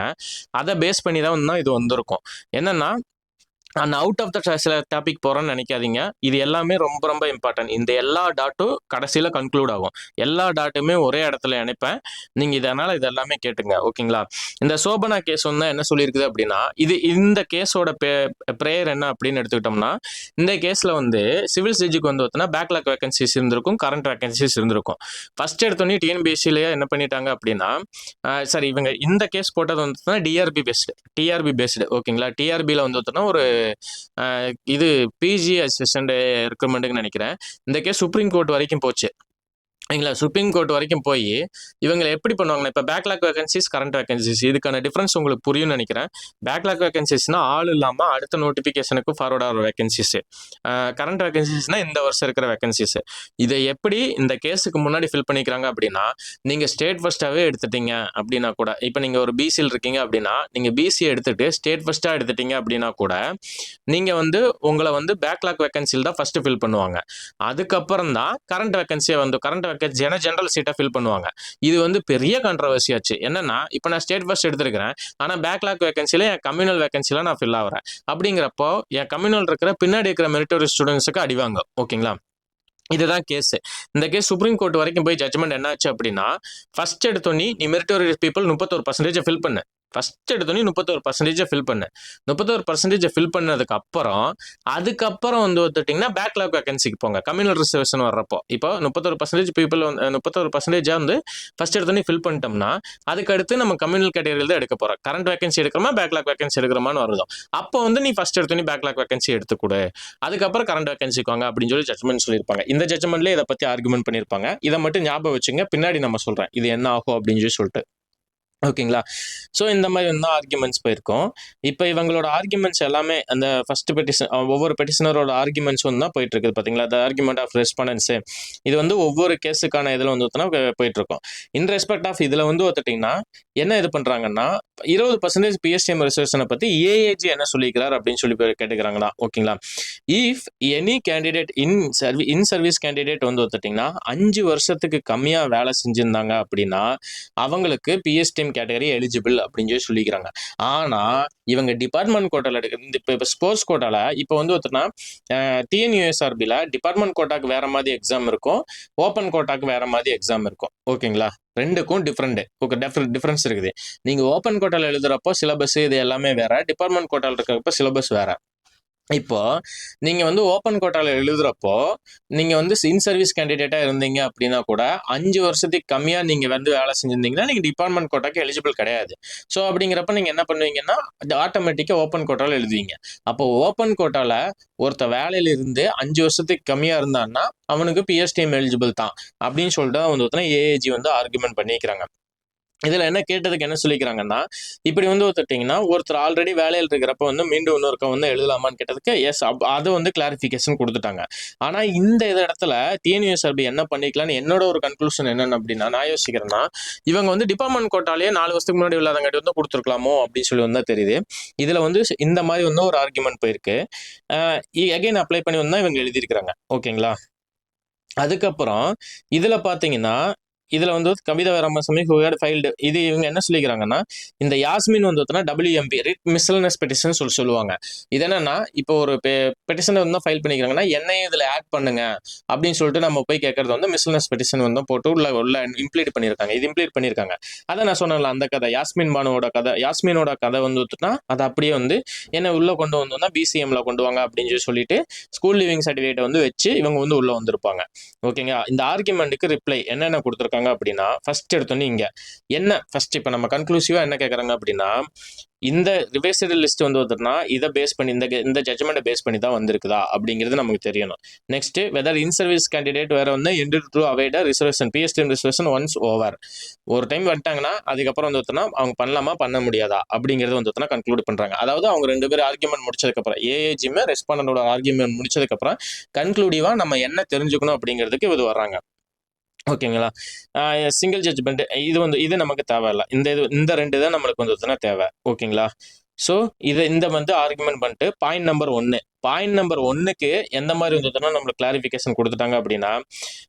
A: அதை பேஸ் பண்ணி தான் வந்து இது வந்திருக்கும். என்னன்னா, நான் அவுட் ஆஃப் த சில டாபிக் போகிறேன்னு நினைக்காதீங்க. இது எல்லாமே ரொம்ப ரொம்ப இம்பார்ட்டன்ட். இந்த எல்லா டாட்டும் கடைசியில் கன்க்ளூட் ஆகும். எல்லா டாட்டுமே ஒரே இடத்துல இணைப்பேன். நீங்கள் இதனால் எல்லாமே கேட்டுங்க. ஓகேங்களா, இந்த சோபனா கேஸ் வந்து என்ன சொல்லியிருக்குது அப்படின்னா, இந்த கேஸோட ப்ரேயர் என்ன அப்படின்னு எடுத்துக்கிட்டோம்னா, இந்த கேஸில் வந்து சிவில் ஜட்ஜுக்கு வந்து பார்த்தீங்கன்னா பேக்லாக் வேகன்சிஸ் இருந்திருக்கும், கரண்ட் வேகன்சிஸ் இருந்திருக்கும். ஃபர்ஸ்ட் எடுத்தோடனே டிஎன்பிஎஸ்சிலேயே என்ன பண்ணிட்டாங்க அப்படின்னா, சரி இவங்க இந்த கேஸ் போட்டது வந்து டிஆர்பி பேஸ்டு. ஓகேங்களா, டிஆர்பியில் வந்து பார்த்தோன்னா ஒரு இது பிஜி அசிஸ்டன்ட் ரெக்ரூட்மெண்ட்டுன்னு நினைக்கிறேன். இந்த கேஸ் சுப்ரீம் கோர்ட் வரைக்கும் போச்சு. சரிங்களா, சுப்ரீம் கோர்ட் வரைக்கும் போய் இவங்களை எப்படி பண்ணுவாங்கன்னா, இப்போ பேக்லாக் வேகன்சிஸ், கரண்ட் வேகன்சிஸ், இதுக்கான டிஃப்ரென்ஸ் உங்களுக்கு புரியும்னு நினைக்கிறேன். பேக்லாக் வேகன்சிஸ்னா ஆள் இல்லாமல் அடுத்த நோட்டிஃபிகேஷனுக்கு ஃபார்வர்ட் ஆகிற வேகன்சிஸ். கரண்ட் வேகன்சிஸ்னா இந்த வருஷம் இருக்கிற வேகன்சிஸ். இதை எப்படி இந்த கேஸுக்கு முன்னாடி ஃபில் பண்ணிக்கிறாங்க அப்படின்னா, நீங்கள் ஸ்டேட் ஃபர்ஸ்ட்டாகவே எடுத்துட்டீங்க அப்படின்னா கூட, இப்போ நீங்கள் ஒரு பிசியில் இருக்கீங்க அப்படின்னா, நீங்கள் பிசி எடுத்துட்டு ஸ்டேட் ஃபர்ஸ்ட்டாக எடுத்துட்டீங்க அப்படின்னா கூட, நீங்கள் வந்து உங்களை வந்து பேக்லாக் வேகன்சியில் தான் ஃபர்ஸ்ட் ஃபில் பண்ணுவாங்க. அதுக்கப்புறம் தான் கரண்ட் வேகன்சியை வந்து கரண்ட் ஜெனரல் சீட்டை ஃபில் பண்ணுவாங்க. இது வந்து பெரிய கான்ட்ரவர்சி ஆச்சு. என்னன்னா, இப்போ நான் ஸ்டேட் ஃபர்ஸ்ட் எடுத்திருக்கிறேன், ஆனால் பேக்லாக் வேகன்சியில் என் கம்யூனல் வேகன்சியில் நான் ஃபில் ஆகிறேன். அப்படிங்கிறப்போ என் கம்யூனல் இருக்கிற பின்னாடி இருக்கிற மெரிட்டோரியஸ் ஸ்டூடெண்ட்ஸுக்கு அடிவாங்க. ஓகேங்களா, இதுதான் கேஸ். இந்த கேஸ் சுப்ரீம் கோர்ட் வரைக்கும் போய் ஜட்ஜ்மெண்ட் என்ன ஆச்சு அப்படின்னா, ஃபர்ஸ்ட் எடுத்தோன்னே நீ மெரிட்டோரியஸ் பீப்புள் 31% ஃபில் பண்ணு. ஃபர்ஸ்ட் எடுத்தோன்னே 31% ஃபில் பண்ணு. 31% ஃபில் பண்ணதுக்கு அப்புறம் அதுக்கப்புறம் வந்து பார்த்துட்டிங்கன்னா பேக்லாக் வேகன்சிக்கு போங்க. கம்யூனல் ரிசர்வேஷன் வர்றப்போ இப்போ 31% பீப்புள் 31% வந்து ஃபர்ஸ்ட் எடுத்தோன்னே ஃபில் பண்ணிட்டோம்னா, அதுக்கு அடுத்து நம்ம கம்யூனல் கேட்டகரியில் தான் எடுக்க போகிறோம். கரண்ட் வேகன்சி எடுக்கிறோமா பேக்லாக் வேகன்சி எடுக்கிறோமான்னு வருதோ, அப்போ வந்து நீ ஃபர்ஸ்ட் எடுத்தோன்னே பேக்லாக் வேகன்சி எடுத்துக்கூட, அதுக்கப்புறம் கரண்ட் வேகன்சிக்கு வாங்க அப்படின்னு சொல்லி ஜட்ஜ்மெண்ட் சொல்லியிருப்பாங்க. இந்த ஜட்ஜ்மெண்ட்லேயே இதை பற்றி ஆர்குமெண்ட் பண்ணியிருப்பாங்க. இதை மட்டும் ஞாபகம் வச்சுங்க, பின்னாடி நம்ம சொல்கிறேன் இது என்ன ஆகும் அப்படின்னு சொல்லிட்டு. ஓகேங்களா, ஸோ இந்த மாதிரி வந்து ஆர்குமெண்ட்ஸ் போயிருக்கோம். இப்போ இவங்களோட ஆர்குமெண்ட்ஸ் எல்லாமே அந்த ஃபர்ஸ்ட் பெட்டிஷன், ஒவ்வொரு பெட்டிஷனரோட ஆர்குமெண்ட்ஸ் வந்து தான் போயிட்டு இருக்குது. பார்த்தீங்களா, த ஆர்குமெண்ட் ஆஃப் ரெஸ்பாண்டன்ஸ். இது வந்து ஒவ்வொரு கேஸுக்கான இதில் வந்து போயிட்டு இருக்கோம். இன் ரெஸ்பெக்ட் ஆஃப் இதில் வந்து பார்த்துட்டிங்கன்னா என்ன இது பண்ணுறாங்கன்னா, 20% பிஎஸ்டிஎம் ரிசர்வேஷனை பற்றி ஏஏஜி என்ன சொல்லிக்கிறார் அப்படின்னு சொல்லி கேட்டுக்கிறாங்களா. ஓகேங்களா, if any candidate in service candidate வந்து பார்த்துட்டிங்கன்னா 5 வருஷத்துக்கு கம்மியாக வேலை செஞ்சுருந்தாங்க அப்படின்னா அவங்களுக்கு பிஎஸ்டிஎம் கேட்டகரி எலிஜிபிள் அப்படின்னு சொல்லிக்கிறாங்க. ஆனால் இவங்க டிபார்ட்மெண்ட் கோட்டாவில் எடுக்கிறது, இப்போ ஸ்போர்ட்ஸ் கோட்டாவில் இப்போ வந்து பார்த்தோன்னா டிஎன்யூஎஸ்ஆர்பியில் டிபார்ட்மெண்ட் கோட்டாக்கு வேற மாதிரி எக்ஸாம் இருக்கும், ஓப்பன் கோட்டாக்கு வேற மாதிரி எக்ஸாம் இருக்கும். ஓகேங்களா, ரெண்டுக்கும் டிஃப்ரென்ஸ் இருக்குது. நீங்கள் ஓப்பன் கோட்டாவில் எழுதுறப்போ சிலபஸ் இது எல்லாமே வேற, டிபார்ட்மெண்ட் கோட்டாவில் இருக்கிறப்போ சிலபஸ் வேற. இப்போ நீங்க வந்து ஓப்பன் கோட்டாவில் எழுதுறப்போ நீங்க வந்து இன் சர்வீஸ் கேண்டிடேட்டா இருந்தீங்க அப்படின்னா கூட 5 வருஷத்துக்கு கம்மியா நீங்க வந்து வேலை செஞ்சிருந்தீங்கன்னா நீங்க டிபார்ட்மெண்ட் கோட்டாக்கு எலிஜிபிள் கிடையாது. ஸோ அப்படிங்கிறப்ப நீங்க என்ன பண்ணுவீங்கன்னா ஆட்டோமேட்டிக்கா ஓப்பன் கோட்டாவில் எழுதுவீங்க. அப்போ ஓப்பன் கோட்டால ஒருத்த வேலையில இருந்து 5 வருஷத்துக்கு கம்மியா இருந்தான்னா அவனுக்கு பிஎஸ்டிஎம் எலிஜிபிள் தான் அப்படின்னு சொல்லிட்டு வந்து ஏஏஜி வந்து ஆர்குமெண்ட் பண்ணிக்கிறாங்க. இதுல என்ன கேட்டதுக்கு என்ன சொல்லிக்கிறாங்கன்னா, இப்படி வந்து ஒத்துட்டீங்கன்னா ஒருத்தர் ஆல்ரெடி வேலையில் இருக்கிறப்ப வந்து மீண்டும் இன்னொருக்க வந்து எழுதலாமான்னு கேட்டதுக்கு எஸ், அதை வந்து கிளாரிஃபிகேஷன் கொடுத்துட்டாங்க. ஆனா இந்த இடத்துல டிஎன்யூஎஸ்ஆர்பி என்ன பண்ணிக்கலாம்னு என்னோட ஒரு கன்க்ளூஷன் என்னன்னு அப்படின்னா, நான் யோசிக்கிறேன்னா இவங்க வந்து டிபார்ட்மெண்ட் கோட்டாலேயே 4 வருஷத்துக்கு முன்னாடி இல்லாதங்காட்டி வந்து கொடுத்துருக்கலாமோ அப்படின்னு சொல்லி வந்தா தெரியுது. இதுல வந்து இந்த மாதிரி வந்து ஒரு ஆர்குமெண்ட் போயிருக்கு. அகைன் அப்ளை பண்ணி வந்தா இவங்க எழுதியிருக்கிறாங்க. ஓகேங்களா, அதுக்கப்புறம் இதுல பாத்தீங்கன்னா இதுல வந்து Kavitha Ramasamy who had filed இது இவங்க என்ன சொல்லிக்கிறாங்கன்னா, இந்த யாஸ்மின் வந்து WMP ரிட் மிஸ்செல்லனஸ் பெட்டிஷன் சொல்லுவாங்க. இது என்னன்னா, இப்போ ஒரு பெட்டிஷனை வந்து ஃபைல் பண்ணிக்கிறாங்கன்னா என்னையும் இதுல ஆட் பண்ணுங்க அப்படின்னு சொல்லிட்டு நம்ம போய் கேட்கறது வந்து மிஸ்செல்லனஸ் பெட்டிஷன் வந்து போட்டு உள்ள இம்ப்ளீட் பண்ணியிருக்காங்க. இது இம்ப்ளீட் பண்ணியிருக்காங்க. அதான் நான் சொன்னேன்ல அந்த கதை யாஸ்மினோட கதை வந்து அதை அப்படியே வந்து என்ன உள்ள கொண்டு வந்தோம்னா பிசிஎம்ல கொண்டு வாங்க அப்படின்னு சொல்லிட்டு ஸ்கூல் லிவிங் சர்டிஃபிகேட் வந்து வச்சு இவங்க வந்து உள்ள வந்திருப்பாங்க. ஓகேங்களா? இந்த ஆர்குமெண்ட்டுக்கு ரிப்ளை என்னென்ன கொடுத்துருக்காங்க அப்படின்னா, ஃபர்ஸ்ட் எடுத்தோன்னே இங்க என்ன ஃபர்ஸ்ட் இப்போ நம்ம கன்க்ளூசிவா என்ன கேட்கறாங்க அப்படின்னா, இந்த ரிவைஸ்டு லிஸ்ட் வந்து வந்துன்னா இதை பேஸ் பண்ணி இந்த ஜட்ஜ்மெண்ட்டை பேஸ் பண்ணி தான் வந்திருக்குதா அப்படிங்கிறது நமக்கு தெரியணும். Next whether in service candidate வேற வந்து entitled to avail reservation PSTM reservation once over ஒரு டைம் வந்துட்டாங்கன்னா அதுக்கப்புறம் வந்து அவங்க பண்ணலாமா பண்ண முடியாதா அப்படிங்கிறது வந்து கன்க்ளூட் பண்றாங்க. அதாவது அவங்க ரெண்டு பேரும் ஆர்குமெண்ட் முடிச்சதுக்கப்புறம் ஏஏஜியுமே ரெஸ்பாண்டோட ஆர்குமெண்ட் முடிச்சதுக்கப்புறம் கன்க்ளூடிவா நம்ம என்ன தெரிஞ்சுக்கணும் அப்படிங்கிறதுக்கு இது வர்றாங்க. ஓகேங்களா? சிங்கிள் ஜட்ஜ்மெண்ட் இது நமக்கு தேவையில்ல. இந்த ரெண்டு தான் நம்மளுக்கு வந்து தேவை. ஓகேங்களா? ஸோ இந்த வந்து ஆர்குமெண்ட் பண்ணிட்டு பாயிண்ட் நம்பர் 1 பாயிண்ட் நம்பர் 1க்கு எந்த மாதிரி வந்துன்னா நம்மளுக்கு கிளாரிஃபிகேஷன் கொடுத்துட்டாங்க அப்படின்னா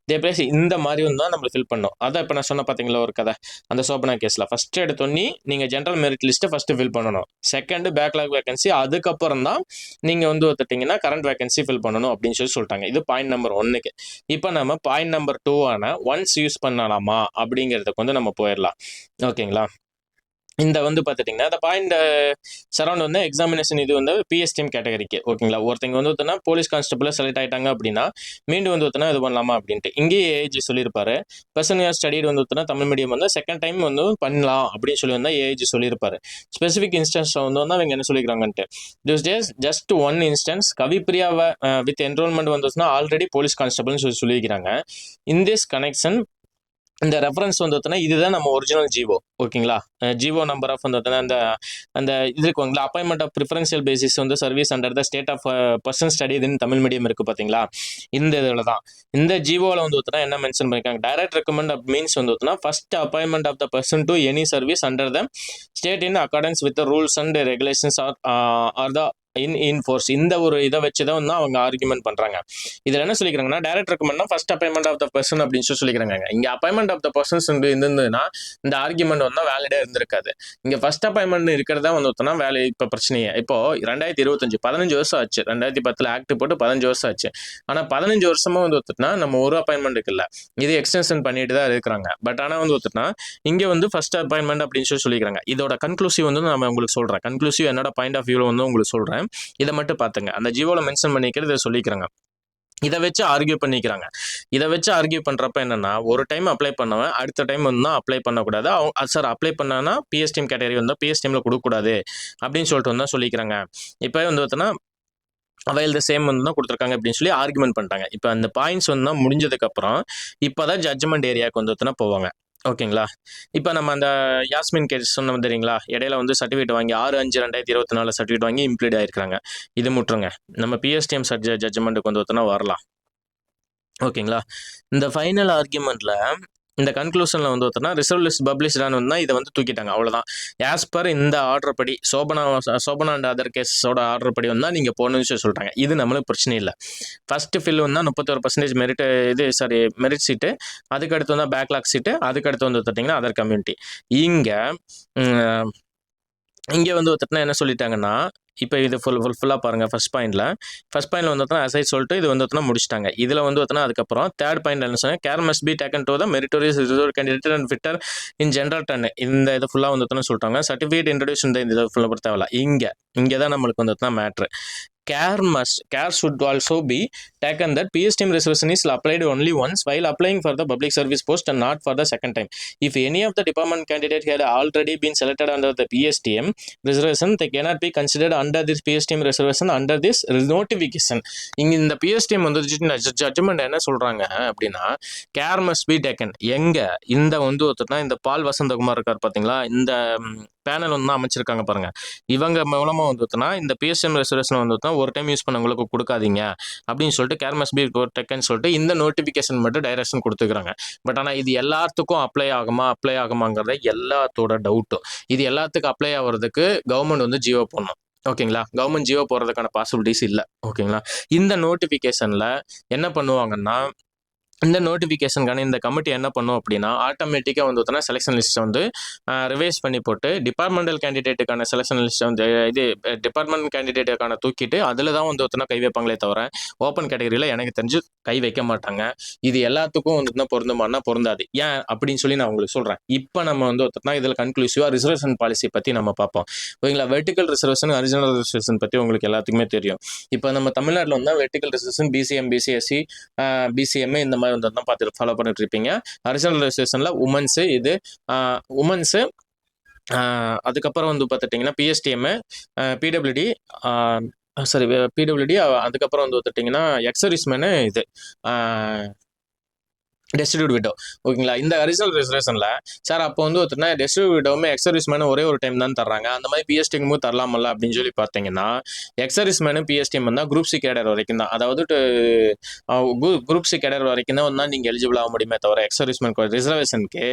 A: இந்த மாதிரி வந்து தான் நம்ம ஃபில் பண்ணோம். அதான் இப்போ நான் சொன்ன பார்த்தீங்களா ஒரு கதை அந்த சோபனா கேஸில் ஃபர்ஸ்ட் எடுத்தோன்னே நீங்கள் ஜென்ரல் மெரிட் லிஸ்ட்டை ஃபர்ஸ்ட் ஃபில் பண்ணணும். செகண்ட் பேக்லாக் வேகன்சி அதுக்கப்புறம் தான் நீங்கள் வந்து ஒத்துட்டிங்கன்னா கரண்ட் வேகன்சி ஃபில் பண்ணணும் அப்படின்னு சொல்லிட்டாங்க. இது பாயிண்ட் நம்பர் 1க்கு. இப்போ நம்ம பாயிண்ட் நம்பர் 2 ஒன்ஸ் யூஸ் பண்ணலாமா அப்படிங்கிறதுக்கு வந்து நம்ம போயிடலாம். ஓகேங்களா? இந்த வந்து பார்த்துட்டிங்கன்னா அந்த பாயிண்ட் சரௌண்ட் வந்து எக்ஸாமினேஷன் இது வந்து பிஎஸ்டிஎம் கேட்டகரிக்கு. ஓகேங்களா? ஒருத்தங்க வந்து போலீஸ் கான்ஸ்டபிள் செலக்ட் ஆகிட்டாங்க அப்படின்னா மீண்டும் வந்து இது பண்ணலாமா அப்படின்ட்டு இங்கேயே ஏஜி சொல்லியிருப்பாரு. பர்சன் ஸ்டடிட் வந்து தமிழ் மீடியம் வந்து செகண்ட் டைம் வந்து பண்ணலாம் அப்படின்னு சொல்லி வந்தால் ஏஜி சொல்லியிருப்பாரு. ஸ்பெசிஃபிக் இன்ஸ்டன்ஸ் வந்து அவங்க என்ன சொல்லிக்கிறாங்கன்ட்டு this days just one instance கவிப்பிரியாவை வித் என்ரோல்மெண்ட் வந்துச்சுன்னா ஆல்ரெடி போலீஸ் கான்ஸ்டபிள்னு சொல்லியிருக்கிறாங்க. இன் திஸ் கனெக்ஷன் இந்த ரெஃபரன்ஸ் வந்து இதுதான் நம்ம ஒரிஜினல் ஜிஓ. ஓகேங்களா? ஜிஓ நம்பர் ஆஃப் வந்து அந்த அந்த இது இருக்குங்களா அப்பாயின்மெண்ட் ஆஃப் ப்ரிஃபரன்ஷியல் பேசிஸ் வந்து service under the state of person study in Tamil medium இருக்கு பார்த்தீங்களா? இந்த இதில் தான் இந்த ஜிஓவில் வந்து என்ன மென்ஷன் பண்ணிருக்காங்க, டைரக்ட் ரெக்கமெண்ட் மீன்ஸ் வந்து first appointment of the person to any service under the state in accordance with rules and regulations are the in force. இந்த ஒரு இதை வச்சு தான் வந்து அவங்க ஆர்குமெண்ட் பண்றாங்க. இதுல என்ன சொல்லிக்கிறாங்கன்னா டைரக்ட் ரெக்கமெண்ட்னா first appointment of the person அப்படின்னு சொல்லிக்கிறாங்க. இங்க அப்பாயின்மெண்ட் ஆஃப் த பர்சன்ஸ் இருந்ததுன்னா இந்த ஆர்குமெண்ட் வந்து வேலிடா இருந்திருக்காது. இங்க ஃபர்ஸ்ட் அப்பாயின்மெண்ட் இருக்கிறதா வந்து வேலை இப்ப பிரச்சனையே. இப்போ 2025 15 வருஷம் ஆச்சு. 2010 ஆக்ட் போட்டு 15 வருஷம் ஆச்சு. ஆனா 15 வருஷமா வந்து நம்ம ஒரு அப்பாயின்மெண்ட்டுக்கு இல்ல இது எக்ஸ்டென்ஷன் பண்ணிட்டு தான் இருக்கிறாங்க. பட் ஆனா வந்து இங்க வந்து ஃபர்ஸ்ட் அப்பாயின்மெண்ட் அப்படின்னு சொல்லிக்கிறாங்க. இதோட கன்க்ளூசிவ் வந்து நான் உங்களுக்கு சொல்றேன். கன்க்ளூசிவ் என்னோட பாயிண்ட் ஆஃப் வியூல வந்து உங்களுக்கு சொல்றேன். இதை மட்டும் பாத்துங்க. அந்த ஜியோல மென்ஷன் பண்ணிக்கிறது இதை சொல்லிக்கிறாங்க. இதை வச்சு ஆர்கியூ பண்ணிக்கிறாங்க. இதை வச்சு ஆர்கியூ பண்றப்ப என்னன்னா ஒரு டைம் அப்ளை பண்ணவன் அடுத்த டைம் வந்து அப்ளை பண்ணக்கூடாது. சார் அப்ளை பண்ணனா பிஎஸ்டிஎம் கேட்டகரி வந்து பிஎஸ்டிஎம்ல கொடுக்கக்கூடாது அப்படின்னு சொல்லிட்டு வந்து சொல்லிக்கிறாங்க. இப்போ வந்து பார்த்தோன்னா அவைல் த சேம் வந்து தான் கொடுத்துருக்காங்க அப்படின்னு சொல்லி ஆர்குமெண்ட் பண்ணிட்டாங்க. இப்போ அந்த பாயிண்ட்ஸ் வந்து தான் முடிஞ்சதுக்கப்புறம் இப்போ தான் ஜட்ஜ்மெண்ட் ஏரியாவுக்கு வந்து போவாங்க. ஓகேங்களா? இப்போ நம்ம அந்த யாஸ்மின் கேஸ் சொன்னோம் தெரியுங்களா? இடையில வந்து சர்டிஃபிகேட் வாங்கி 6/5/2024 சர்டிஃபிகேட் வாங்கி இம்ப்ளீட் ஆயிருக்காங்க. இது முட்டுருங்க. நம்ம பிஎஸ்டிஎம் ஜட்ஜ்மெண்ட்டுக்கு வந்து வரலாம். ஓகேங்களா? இந்த ஃபைனல் ஆர்குமெண்ட்ல இந்த கன்க்ளூஷன்ல வந்து ரிசர்வ் லிஸ்ட் பப்ளிஷ்டான்னு வந்து இதை வந்து தூக்கிட்டாங்க. அவ்வளோதான். ஆஸ் பர் இந்த ஆர்டர் படி சோபனா அண்ட் அதர் கேஸோட ஆர்டர் படி வந்தால் நீங்கள் போகணும்னு சொல்லிட்டாங்க. இது நம்மளுக்கு பிரச்சனை இல்லை. ஃபர்ஸ்ட் ஃபில் வந்தால் 31% மெரிட் சீட்டு, அதுக்கடுத்து வந்தால் பேக்லாக் சீட்டு, அதுக்கடுத்து வந்து பார்த்தீங்கன்னா அதர் கம்யூனிட்டி. இங்கே வந்து என்ன சொல்லிட்டாங்கன்னா இப்போ இது ஃபுல்லாக பாருங்கள். ஃபர்ஸ்ட் பாயிண்ட்ல வந்து அசை சொல்லிட்டு இது வந்து முடிச்சிட்டாங்க. இதில் வந்து அதுக்கப்புறம் தேர்ட் பாயிண்ட் என்ன சொன்னாங்க, care must be taken to the meritorious reserve candidate and fitter in general turn. இந்த இது ஃபுல்லாக வந்து சொல்லிட்டாங்க. சர்டிஃபிகேட் இன்ட்ரடியூஸ் இந்த இது ஃபுல்லாக பொறுத்த தேவையில்ல. இங்கே தான் நம்மளுக்கு வந்து matter. Care should also be taken that PSTM reservation is applied only once while applying for the public service post and not for the second time. If any of the department candidate had already been selected under the PSTM reservation, they cannot be considered under this PSTM reservation under this notification. இந்த PSTM வந்து ஜட்ஜ்மெண்ட் என்ன சொல்றாங்க அப்படின்னா கேர் மஸ்ட் பி டேக்கன். எங்க இந்த வந்து இந்த பால் வசந்தகுமார் இருக்கார் பார்த்தீங்களா, இந்த பேனல் வந்து அமைச்சிருக்காங்க பாருங்க. இவங்க மூலமா வந்து இந்த பிஎஸ்எம் ரெசர்வேஷன் வந்து ஒரு டைம் யூஸ் பண்ணவங்களுக்கு கொடுக்காதீங்க அப்படின்னு சொல்லிட்டு கேர் மஸ்ட் பி டேக்கன் சொல்லிட்டு இந்த நோட்டிபிகேஷன் மட்டும் டைரக்ஷன் கொடுத்துக்கிறாங்க. பட் ஆனால் இது எல்லாத்துக்கும் அப்ளை ஆகுமாங்கிறத எல்லாத்தோட டவுட்டும். இது எல்லாத்துக்கும் அப்ளை ஆகிறதுக்கு கவர்மெண்ட் வந்து ஜியோ போடணும். ஓகேங்களா? கவர்மெண்ட் ஜியோ போடுறதுக்கான பாசிபிலிட்டிஸ் இல்லை. ஓகேங்களா? இந்த நோட்டிபிகேஷன்ல என்ன பண்ணுவாங்கன்னா இந்த நோட்டிஃபிகேஷனுக்கான இந்த கமிட்டி என்ன பண்ணும் அப்படின்னா ஆட்டோமேட்டிக்காக வந்து பார்த்தோன்னா செலெக்ஷன் லிஸ்ட்டை வந்து ரிவைஸ் பண்ணி போட்டு டிபார்ட்மெண்டல் கேண்டிடேட்டுக்கான செலெக்ஷன் லிஸ்ட்டை வந்து இது டிபார்ட்மெண்ட் கேண்டிடேட்டுக்கான தூக்கிட்டு அதில் தான் வந்து பார்த்தோன்னா கை வைப்பாங்களே தவிர ஓப்பன் கேட்டகரியில் எனக்கு தெரிஞ்சு கை வைக்க மாட்டாங்க. இது எல்லாத்துக்கும் வந்து பொருந்துமானா பொருந்தாது. ஏன் அப்படின்னு சொல்லி நான் உங்களுக்கு சொல்கிறேன். இப்போ நம்ம வந்து பார்த்தோன்னா இதில் கன்க்ளூசிவாக ரிசர்வேஷன் பாலிசி பற்றி நம்ம பார்ப்போம். ஓகேங்களா? வெர்டிக்கல் ரிசர்வேஷன் ஹரிசாண்டல் ரிசர்வேஷன் பற்றி உங்களுக்கு எல்லாத்துக்குமே தெரியும். இப்போ நம்ம தமிழ்நாட்டில் வந்து vertical reservation BCM BCSC BCM இந்த மாதிரி வந்து தான் பார்த்து ஃபாலோ பண்ணிட்டு இருப்பீங்க. ஹரிசாண்டல் ரிசர்வேஷன்ல உமன்ஸு இது உமன்ஸு அதுக்கப்புறம் வந்து பார்த்துட்டிங்கன்னா பிஎஸ்டிஎம் பிடபிள்யூடி சாரி பிடபிள்யூடி அதுக்கப்புறம் வந்து பார்த்துட்டிங்கன்னா எக்ஸர்வீஸ்மேனு இது டெஸ்டிடியூட் விடோ. ஓகேங்களா? இந்த ஹரிசாண்டல் ரிசர்வேஷன்ல சார் அப்போ வந்து ஒருத்தர் டெஸ்டிடியூட் விடோவுமே எக்ஸர்வீஸ்மேனு ஒரே ஒரு டைம் தான் தர்றாங்க, அந்த மாதிரி பிஎஸ்டிஎம்மும் தரலாமல்ல அப்படின்னு சொல்லி பார்த்தீங்கன்னா எக்ஸர்வீஸ்மேனு பிஎஸ்டிஎம் தான் குரூப் சி கேடர் வரைக்கும் தான். அதாவது குரூப் சி கேடர் வரைக்கும் தான் நீங்கள் எலிஜிபிள் ஆக முடியுமே தவிர எக்ஸர்வீஸ்மேன் ரிசர்வேஷனுக்கு.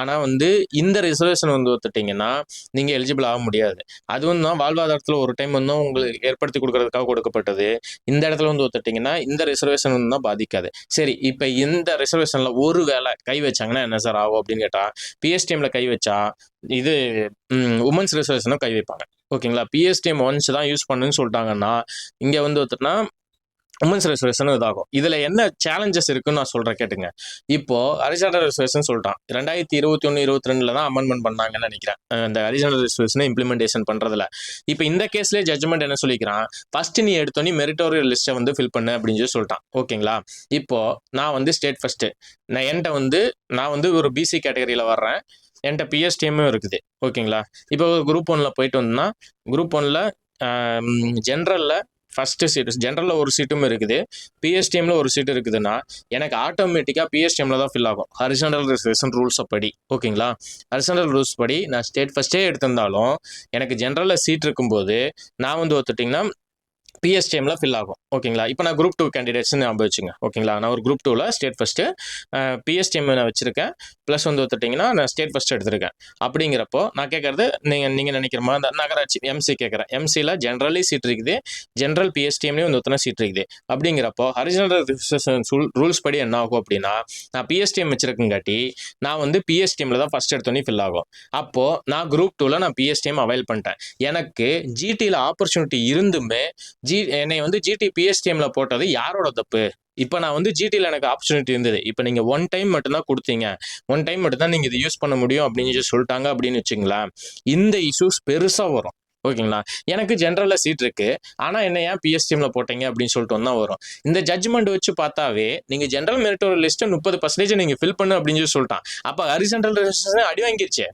A: ஆனால் வந்து இந்த ரிசர்வேஷன் வந்து ஒத்துட்டிங்கன்னா நீங்கள் எலிஜிபிள் ஆக முடியாது. அதுவும் தான் வாழ்வாதாரத்தில் ஒரு டைம் வந்து உங்களுக்கு ஏற்படுத்தி கொடுக்கறதுக்காக கொடுக்கப்பட்டது. இந்த இடத்துல வந்து ஒத்துட்டிங்கன்னா இந்த ரிசர்வேஷன் தான் பாதிக்காது. சரி, இப்போ இந்த ரிசர்வேஷன் ஒரு வேளை கை வச்சாங்கன்னா என்ன சார் ஆகும் அப்படின்னு கேட்டா பிஎஸ்டிஎம்ல கை வச்சா இது உமன்ஸ் ரிசர்வேஷனும் கை வைப்பாங்க. ஓகேங்களா? பிஎஸ்டிஎம் ஒன்ஸ் தான் யூஸ் பண்ணுன்னு சொல்லிட்டாங்கன்னா இங்க வந்து ஒருத்தர்னா உமன்ஸ் ரிசர்வேஷனும் இதாகும். இதுல என்ன சேலஞ்சஸ் இருக்குன்னு நான் சொல்றேன் கேட்டுங்க. இப்போ ஹரிசாண்டல் ரிசர்வேஷன் சொல்லிட்டான் 2021-22 தான் அமெண்ட்மெண்ட் பண்ணாங்கன்னு நினைக்கிறேன் இந்த ஹரிசாண்டல் ரிசர்வேஷனை இம்ப்ளிமெண்டேஷன் பண்றதுல. இப்போ இந்த கேஸ்ல ஜட்ஜ்மெண்ட் என்ன சொல்லிக்கிறான், ஃபர்ஸ்ட் நீ எடுத்தோன்னே மெரிட்டோரியல் லிஸ்ட்டை வந்து ஃபில் பண்ணு அப்படின்னு சொல்லி சொல்லிட்டான். ஓகேங்களா? இப்போ நான் வந்து ஸ்டேட் ஃபர்ஸ்ட், நான் வந்து ஒரு பிசி கேட்டகரியில வர்றேன், என்கிட்ட பிஎஸ்டிஎம்மும் இருக்குது. ஓகேங்களா? இப்போ குரூப் 1ல போயிட்டு வந்தோம்னா குரூப் 1ல ஜென்ரல்ல ஃபர்ஸ்ட் சீட், ஜென்ரலில் ஒரு சீட்டும் இருக்குது, பிஎஸ்டிஎம்ல ஒரு சீட் இருக்குதுன்னா எனக்கு ஆட்டோமேட்டிக்காக பிஎஸ்டிஎம்ல தான் ஃபில் ஆகும் ஹரிசாண்டல் ரிசர்வேஷன் ரூல்ஸை படி. ஓகேங்களா? ஹரிசாண்டல் ரூல்ஸ் படி நான் ஸ்டேட் ஃபர்ஸ்டே எடுத்திருந்தாலும் எனக்கு ஜென்ரலில் சீட் இருக்கும்போது நான் வந்து ஒத்துட்டிங்கன்னா பிஎஸ்டிஎம்ல ஃபில் ஆகும். ஓகேங்களா? இப்போ நான் குரூப் 2 கேண்டிடேட்ஸ்னு ஞாபகம் வச்சுங்க. ஓகேங்களா? நான் ஒரு குரூப் 2ல ஸ்டேட் ஃபர்ஸ்ட் பிஎஸ்டிஎம் நான் வச்சிருக்கேன், ப்ளஸ் வந்து ஒத்துட்டிங்கன்னா நான் ஸ்டேட் ஃபர்ஸ்ட் எடுத்திருக்கேன். அப்படிங்கிறப்போ நான் கேட்கறது நீங்கள் நினைக்கிற மாதிரி அந்த நகராட்சி எம்சி கேட்குறேன். எம்சியில் ஜென்ரலி சீட் இருக்குது, ஜென்ரல் பிஎஸ்டிஎம்லேயும் வந்து ஒத்தனை சீட் இருக்குது. அப்படிங்கிறப்போ ஹரிசாண்டல் ரிசர்வேஷன் ரூல்ஸ் படி என்ன ஆகும் அப்படின்னா நான் பிஎஸ்டிஎம் வச்சிருக்கங்காட்டி நான் வந்து பிஎஸ்டிஎம்ல தான் ஃபர்ஸ்ட் எடுத்தோன்னே ஃபில் ஆகும். அப்போது நான் குரூப் 2ல நான் பிஎஸ்டிஎம் அவைல் பண்ணிட்டேன். எனக்கு ஜிடியில் ஆப்பர்ச்சுனிட்டி இருந்துமே என்னை வந்து ஜிடி பிஎஸ்டிஎம்ல போட்டது யாரோட தப்பு? இப்போ நான் வந்து ஜிடியில் எனக்கு ஆப்பர்ச்சுனிட்டி இருந்தது, இப்போ நீங்கள் ஒன் டைம் மட்டும்தான் கொடுத்தீங்க, ஒன் டைம் மட்டும்தான் நீங்கள் இது யூஸ் பண்ண முடியும் அப்படின்னு சொல்லிட்டாங்க அப்படின்னு வச்சுங்களேன், இந்த இஷ்யூஸ் பெருசாக வரும். ஓகேங்களா? எனக்கு ஜென்ரலில் சீட் இருக்கு, ஆனால் என்ன ஏன் பிஎஸ்டிஎம்ல போட்டீங்க அப்படின்னு சொல்லிட்டு தான் வரும். இந்த ஜட்ஜ்மெண்ட் வச்சு பார்த்தாவே நீங்கள் ஜென்ரல் மெரிட்டோரியல் லிஸ்ட்டை 30% நீங்கள் ஃபில் பண்ணு அப்படின்னு சொல்லிட்டான். அப்போ ஹரிசாண்டல் ரிசர்வேஷன் அடி வாங்கிருச்சு.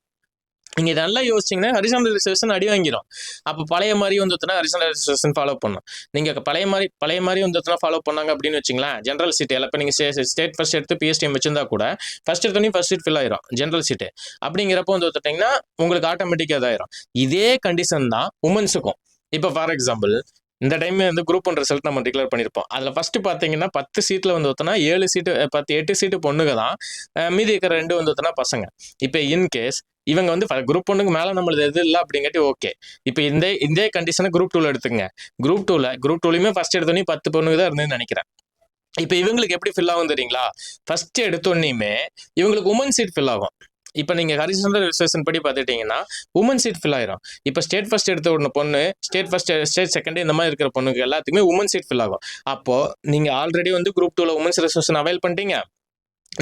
A: நீங்க நல்லா யோசிச்சீங்கன்னா ஹரிசாண்டல் ரிசர்வேஷன் அடி வாங்கிடும். அப்போ பழைய மாதிரி வந்துட்டுனா ஹரிசாண்டல் ரிசர்வேஷன் ஃபாலோ பண்ணும். நீங்க பழைய மாதிரி வந்துட்டுனா ஃபாலோ பண்ணாங்க அப்படின்னு வச்சுங்களேன், ஜென்ரல் சீட் எல்லாம் இப்போ நீங்க ஸ்டேட் ஃபர்ஸ்ட் எடுத்து பிஎஸ்டிஎம் வச்சிருந்தா கூட ஃபர்ஸ்ட் எடுத்தோடனே ஃபர்ஸ்ட் சீட் ஃபில் ஆயிரும் ஜென்ரல் சீட்டு. அப்படிங்கிறப்போ வந்து வந்துட்டீங்கன்னா உங்களுக்கு ஆட்டோமேட்டிக்காக இதாயிரும். இதே கண்டிஷன் தான் உமன்ஸுக்கும். இப்போ ஃபார் எக்ஸாம்பிள் இந்த டைம் வந்து குரூப் 1 ரிசல்ட் நம்ம டிக்ளேர் பண்ணியிருப்போம். அதில் ஃபர்ஸ்ட் பார்த்தீங்கன்னா 10 சீட்டில் வந்து ஒருத்தனா 7 சீட்டு 8 சீட்டு பொண்ணுங்க தான், மீதி இருக்கிற 2 வந்து ஒருத்தனா பசங்க. இப்போ இன்கேஸ் இவங்க வந்து குரூப் 1க்கு மேலே நம்மளுது எது இல்லை அப்படிங்காட்டி ஓகே. இப்போ இந்த கண்டிஷனை குரூப் 2ல எடுத்துங்க. குரூப் 2லையுமே ஃபர்ஸ்ட் எடுத்தோன்னே 10 பொண்ணுங்க தான் இருந்ததுன்னு நினைக்கிறேன். இப்போ இவங்களுக்கு எப்படி ஃபில் ஆகும் தெரியுங்களா? ஃபர்ஸ்ட் எடுத்தோன்னே இவங்களுக்கு உமன் சீட் ஃபில் ஆகும். இப்போ நீங்கள் ஹரிசாண்டல் ரிசர்வேஷன் படி பார்த்துட்டீங்கன்னா உமன் சீட் ஃபில் ஆயிரும். இப்போ ஸ்டேட் ஃபர்ஸ்ட் எடுத்த ஒரு பொண்ணு, ஸ்டேட் ஃபர்ஸ்ட் ஸ்டேட் செகண்ட் இந்த மாதிரி இருக்கிற பொண்ணுக்கு எல்லாத்துக்குமே உமன் சீட் ஃபில் ஆகும். அப்போது நீங்கள் ஆல்ரெடி வந்து குரூப் 2ல உமன்ஸ் ரிசர்வேஷன் அவைல் பண்ணிட்டீங்க.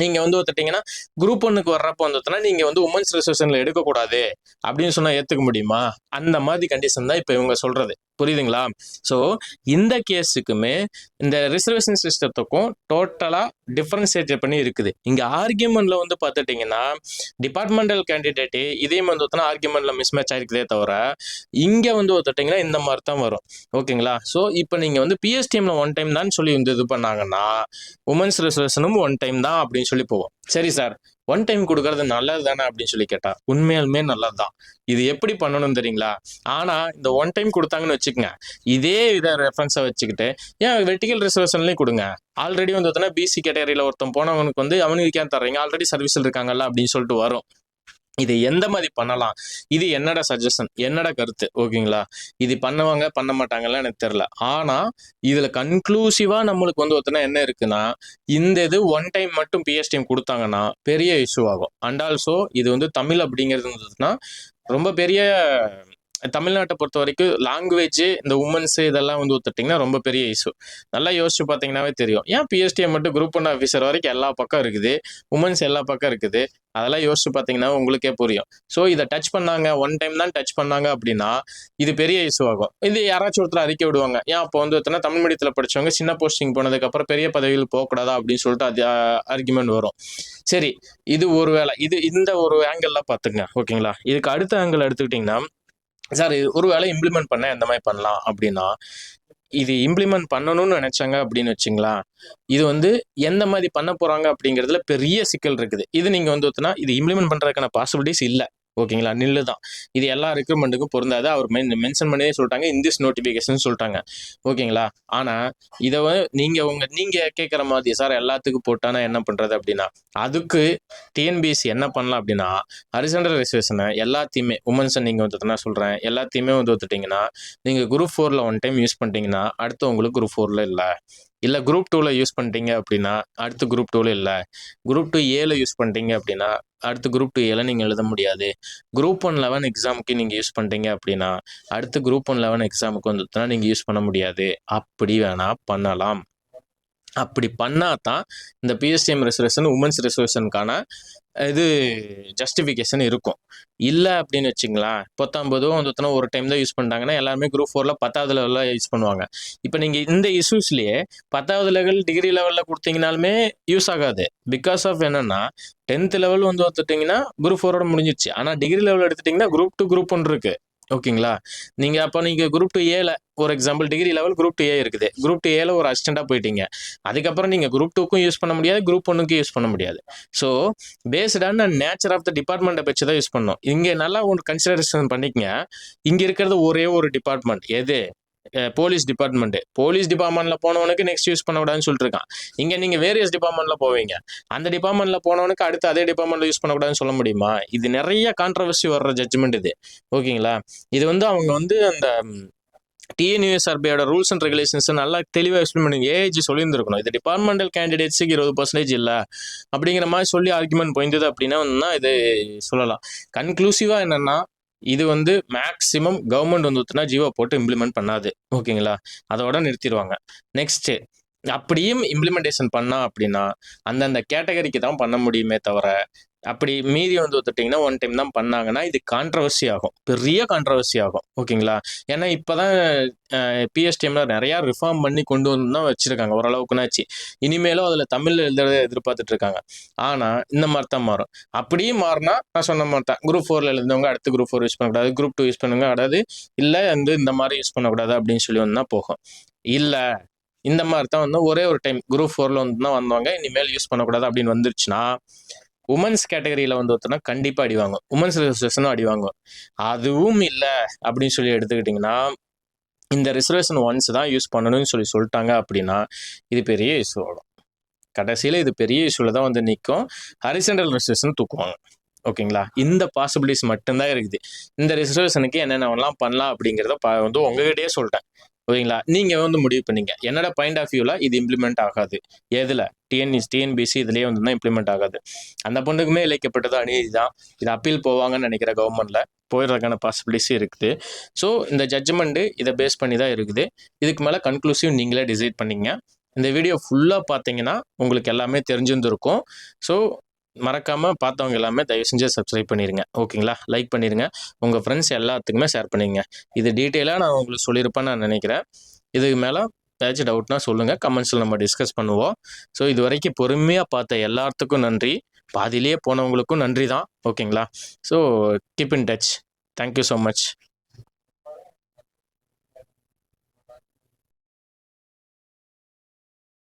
A: நீங்க வந்து ஒத்துட்டீங்கன்னா குரூப் 1க்கு வர்றப்போ வந்துட்டுனா நீங்க வந்து உமன்ஸ் ரிசர்வேஷன்ல எடுக்கக்கூடாது அப்படின்னு சொன்னா ஏத்துக்க முடியுமா? அந்த மாதிரி கண்டிஷன் தான் இப்போ இவங்க சொல்றது. புரியுதுங்களா? ஸோ இந்த கேஸுக்குமே இந்த ரிசர்வேஷன் சிஸ்டத்துக்கும் டோட்டலா டிஃபரன்சியேட் பண்ணி இருக்குது. இங்க ஆர்கியூமெண்ட்ல வந்து பார்த்துட்டீங்கன்னா டிபார்ட்மெண்டல் கேண்டிடேட்டு இதையும் வந்து ஒருத்தனா ஆர்கியூமெண்ட்ல மிஸ் மேட்ச் ஆயிருக்குதே தவிர இங்க வந்து ஒத்துட்டீங்கன்னா இந்த மாதிரி தான் வரும். ஓகேங்களா? ஸோ இப்போ நீங்க வந்து பிஎஸ்டிஎம்ல ஒன் டைம் தான் சொல்லி வந்து இது பண்ணாங்கன்னா உமன்ஸ் ரிசர்வேஷனும் ஒன் டைம் தான் அப்படின்னு சொல்லி போவோம். சரி சார், ஒன் டைம் கொடுக்கறது நல்லது தானே அப்படின்னு சொல்லி கேட்டா உண்மையாலுமே நல்லது தான். இது எப்படி பண்ணணும் தெரியுங்களா? ஆனா இந்த ஒன் டைம் கொடுத்தாங்கன்னு வச்சுக்கோங்க, இதே இதை ரெஃபரன்ஸை வச்சுக்கிட்டு ஏன் வெர்டிகல் ரிசர்வேஷன்லையும் கொடுங்க. ஆல்ரெடி வந்து பிசி கேட்டகரியில ஒருத்தன் போனவனுக்கு வந்து அவனுக்கு ஏன் தர்றீங்க, ஆல்ரெடி சர்வீஸில் இருக்காங்கல்ல அப்படின்னு சொல்லிட்டு வரும். இது எந்த மாதிரி பண்ணலாம், இது என்னோட சஜஷன், என்னோட கருத்து. ஓகேங்களா? இது பண்ணுவாங்க பண்ண மாட்டாங்கலாம் எனக்கு தெரியல. ஆனா இதுல கன்க்ளூசிவா நம்மளுக்கு வந்து ஒருத்தனா என்ன இருக்குன்னா, இந்த இது ஒன் டைம் மட்டும் பிஎஸ்டிஎம் கொடுத்தாங்கன்னா பெரிய இஷ்யூ ஆகும். அண்ட் ஆல்சோ இது வந்து தமிழ் அப்படிங்கிறது இருந்ததுன்னா ரொம்ப பெரிய தமிழ்நாட்டை பொறுத்த வரைக்கும் லாங்குவேஜ் இந்த உமன்ஸ் இதெல்லாம் வந்து ஒத்துட்டிங்கன்னா ரொம்ப பெரிய இஷ்யூ. நல்லா யோசிச்சு பார்த்தீங்கன்னாவே தெரியும். ஏன் பிஎஸ்டிஎம் மட்டும் குரூப் ஒன் ஆஃபீஸர் வரைக்கும் எல்லா பக்கம் இருக்குது, உமன்ஸ் எல்லா பக்கம் இருக்குது. அதெல்லாம் யோசிச்சு பார்த்தீங்கன்னா உங்களுக்கே புரியும். ஸோ இதை டச் பண்ணாங்க, ஒன் டைம் தான் டச் பண்ணாங்க அப்படின்னா இது பெரிய இஷ்யூ ஆகும். இது யாராச்சும் ஒருத்தர் அறிக்கை விடுவாங்க, ஏன் அப்போ வந்து ஒருத்தனா தமிழ் மீடியத்தில் படிச்சவங்க சின்ன போஸ்டிங் போனதுக்கப்புறம் பெரிய பதவியில் போகக்கூடாதா அப்படின்னு சொல்லிட்டு அது ஆர்குமெண்ட் வரும். சரி, இது ஒரு வேலை, இது இந்த ஒரு ஆங்கிள் பார்த்துங்க. ஓகேங்களா? இதுக்கு அடுத்த ஆங்கிள் எடுத்துக்கிட்டிங்கன்னா, சார் ஒரு வேலை இம்ப்ளிமெண்ட் பண்ண எந்த மாதிரி பண்ணலாம் அப்படின்னா, இது இம்ப்ளிமெண்ட் பண்ணணும்னு நினைச்சாங்க அப்படின்னு வச்சுங்களா, இது வந்து எந்த மாதிரி பண்ண போறாங்க அப்படிங்கிறதுல பெரிய சிக்கல் இருக்குது. இது நீங்க வந்து ஒத்துனா இது இம்ப்ளிமெண்ட் பண்றதுக்கான பாசிபிலிட்டிஸ் இல்ல. ஓகேங்களா? நில்லு தான். இது எல்லா ரெக்ரூட்மெண்ட்டுக்கும் பொருந்தாது. அவர் மென்ஷன் பண்ணியே சொல்லிட்டாங்க, இன் திஸ் நோட்டிஃபிகேஷன் சொல்லிட்டாங்க. ஓகேங்களா? ஆனா இதை நீங்க கேட்குற மாதிரி சார் எல்லாத்துக்கும் போட்டானா என்ன பண்றது அப்படின்னா, அதுக்கு டிஎன்பிஎஸ்சி என்ன பண்ணலாம் அப்படின்னா, ஹரிசாண்டல் ரிசர்வேஷனை எல்லாத்தையுமே உமன்ஸை நீங்க வந்து நான் சொல்றேன் எல்லாத்தையுமே வந்து ஒத்துட்டீங்கன்னா, நீங்க குரூப் 4ல ஒன் டைம் யூஸ் பண்ணிட்டீங்கன்னா அடுத்து உங்களுக்கு குரூப் 4ல இல்லை குரூப் 2ல யூஸ் பண்ணிட்டீங்க அப்படின்னா அடுத்து குரூப் 2ல இல்லை, குரூப் 2 ஏல யூஸ் பண்ணிட்டீங்க அப்படின்னா அடுத்து குரூப் 2 ஏல நீங்கள் எழுத முடியாது. குரூப் 1 11 எக்ஸாமுக்கு நீங்கள் யூஸ் பண்ணிட்டீங்க அப்படின்னா அடுத்து குரூப் 1 11 எக்ஸாமுக்கு வந்துட்டுனா நீங்கள் யூஸ் பண்ண முடியாது. அப்படி வேணா பண்ணலாம். அப்படி பண்ணாதான் இந்த பிஎஸ்டிஎம் ரிசர்வேஷன் உமன்ஸ் ரிசர்வேஷனுக்கான இது ஜஸ்டிஃபிகேஷன் இருக்கும். இல்லை அப்படின்னு வச்சுங்களா, 19 வந்து ஒரு டைம் தான் யூஸ் பண்ணிட்டாங்கன்னா எல்லாருமே குரூப் 4ல 10வது லெவலில் யூஸ் பண்ணுவாங்க. இப்போ நீங்கள் இந்த இஷ்யூஸ்லேயே 10வது லெவல் டிகிரி லெவலில் கொடுத்தீங்கனாலுமே யூஸ் ஆகாது. பிகாஸ் ஆஃப் என்னன்னா 10th லெவல் வந்து ஒத்துட்டிங்கன்னா குரூப் 4ஓட முடிஞ்சிச்சு. ஆனால் டிகிரி லெவல் எடுத்துட்டிங்கன்னா குரூப் 2 குரூப் 1 இருக்கு. ஓகேங்களா? நீங்க குரூப் 2 ஏல ஒரு எக்ஸாம்பிள் டிகிரி லெவல் குரூப் 2 ஏ இருக்குது. குரூப் 2 ஏல ஒரு அசிஸ்டண்டா போயிட்டீங்க. அதுக்கப்புறம் நீங்க குரூப் 2க்கும் யூஸ் பண்ண முடியாது, குரூப் 1க்கும் யூஸ் பண்ண முடியாது. ஸோ பேஸ்டான நேச்சர் ஆஃப் த டிபார்ட்மெண்ட்டை வச்சு தான் யூஸ் பண்ணணும். இங்க நல்லா ஒன்று கன்சிடரேஷன் பண்ணிக்கங்க. இங்க இருக்கிறது ஒரே ஒரு டிபார்ட்மெண்ட், எது? Police department. போலீஸ் டிபார்ட்மெண்ட்ல போனவனுக்கு நெக்ஸ்ட் யூஸ் பண்ணக்கூடாதுன்னு சொல்லிட்டு இருக்கான். இங்க நீங்க வேரியஸ் டிபார்ட்மெண்ட்ல போவீங்க. அந்த டிபார்ட்மெண்ட்ல போனவனுக்கு அடுத்து அதே டிபார்ட்மெண்ட்ல யூஸ் பண்ணக்கூடாதுன்னு சொல்ல முடியுமா? இது நிறைய கான்ட்ரவர்சி வர்ற ஜட்ஜ்மெண்ட் இது. ஓகேங்களா? இது வந்து அவங்க வந்து அந்த டிஎன்யூஎஸ்ஆர்பியோட ரூல்ஸ் அண்ட் ரெகுலேஷன்ஸ் நல்லா தெளிவாக எக்ஸ்பிளைன் பண்ணி ஏஜ் சொல்லியிருந்திருக்கணும். இது டிபார்ட்மெண்டல் கேண்டிடேட்ஸுக்கு 20% இல்லை அப்படிங்கிற மாதிரி சொல்லி ஆர்குமெண்ட் போயிருந்தது அப்படின்னா இது சொல்லலாம். கன்க்ளூசிவாக என்னன்னா, இது வந்து மேக்சிமம் கவர்மெண்ட் வந்துட்டுனா ஜீவோ போட்டு இம்ப்ளிமெண்ட் பண்ணாது. ஓகேங்களா? அதோட நிறுத்திடுவாங்க. நெக்ஸ்ட் அப்படியும் இம்ப்ளிமெண்டேஷன் பண்ணா அப்படின்னா அந்தந்த கேட்டகரிக்கு தான் பண்ண முடியுமே தவிர, அப்படி மீதி வந்து ஒத்துட்டிங்கன்னா ஒன் டைம் தான் பண்ணாங்கன்னா இது கான்ட்ரவர்சி ஆகும், பெரிய கான்ட்ரவர்சி ஆகும். ஓகேங்களா? ஏன்னா இப்போதான் பிஎஸ்டிஎம்ல நிறையா ரிஃபார்ம் பண்ணி கொண்டு வந்து தான் வச்சிருக்காங்க ஓரளவுக்குனாச்சு. இனிமேலும் அதில் தமிழில் எழுதுறத எதிர்பார்த்துட்டு இருக்காங்க. ஆனால் இந்த மாதிரி தான் மாறும். அப்படியே மாறினா நான் சொன்ன மாதிரி தான் குரூப் 4ல எழுந்தவங்க அடுத்து குரூப் 4 யூஸ் பண்ணக்கூடாது, குரூப் 2 யூஸ் பண்ணுங்க, அதாவது இல்லை வந்து இந்த மாதிரி யூஸ் பண்ணக்கூடாது அப்படின்னு சொல்லி வந்து தான் போகும். இல்லை இந்த மாதிரி தான் வந்து ஒரே ஒரு டைம் குரூப் 4ல வந்து தான் வந்தவங்க இனிமேல் யூஸ் பண்ணக்கூடாது அப்படின்னு வந்துருச்சுன்னா உமன்ஸ் கேட்டகரியில வந்து ஒருத்தனா கண்டிப்பா அடி வாங்கும், உமன்ஸ் ரிசர்வேஷனும் அடி வாங்கும். அதுவும் இல்லை அப்படின்னு சொல்லி எடுத்துக்கிட்டிங்கன்னா இந்த ரிசர்வேஷன் ஒன்ஸ் தான் யூஸ் பண்ணணும்னு சொல்லிட்டாங்க அப்படின்னா இது பெரிய இஷ்யூ ஆகும். கடைசியில் இது பெரிய இஷ்யூவில் தான் வந்து நிற்கும். ஹரிசாண்டல் ரிசர்வேஷன் தூக்குவாங்க. ஓகேங்களா? இந்த பாசிபிலிட்டிஸ் மட்டும்தான் இருக்குது. இந்த ரிசர்வேஷனுக்கு என்னென்னலாம் பண்ணலாம் அப்படிங்கிறத வந்து உங்ககிட்டயே சொல்லிட்டேன். ஓகேங்களா? நீங்கள் வந்து முடிவு பண்ணீங்க. என்னோட பாயிண்ட் ஆஃப் வியூவில் இது இம்ப்ளிமெண்ட் ஆகாது. எதில்? டிஎன்பிசி இதுலேயே வந்து தான் இம்ப்ளிமெண்ட் ஆகாது. அந்த பொண்ணுக்குமே இழைக்கப்பட்டது அநீதி தான். இது அப்பீல் போவாங்கன்னு நினைக்கிற கவர்மெண்ட்டில் போயிடுறதுக்கான பாசிபிலிட்டிஸும் இருக்குது. ஸோ இந்த ஜட்ஜ்மெண்ட்டு இதை பேஸ் பண்ணி தான் இருக்குது. இதுக்கு மேலே கன்க்ளூசிவ் நீங்களே டிசைட் பண்ணிங்க. இந்த வீடியோ ஃபுல்லாக பார்த்தீங்கன்னா உங்களுக்கு எல்லாமே தெரிஞ்சிருந்திருக்கும். ஸோ மறக்காமல் பார்த்தவங்க எல்லாமே தயவு செஞ்சு சப்ஸ்கிரைப் பண்ணிடுங்க. ஓகேங்களா? லைக் பண்ணிடுங்க. உங்கள் ஃப்ரெண்ட்ஸ் எல்லாத்துக்குமே ஷேர் பண்ணிடுங்க. இது டீட்டெயிலாக நான் உங்களுக்கு சொல்லியிருப்பேன்னு நான் நினைக்கிறேன். இதுக்கு மேலே ஏதாச்சும் டவுட்னா சொல்லுங்கள், கமெண்ட்ஸில் நம்ம டிஸ்கஸ் பண்ணுவோம். ஸோ இது வரைக்கும் பொறுமையாக பார்த்த எல்லாத்துக்கும் நன்றி. பாதியிலேயே போனவங்களுக்கும் நன்றி தான். ஓகேங்களா? So keep in touch. Thank you so much.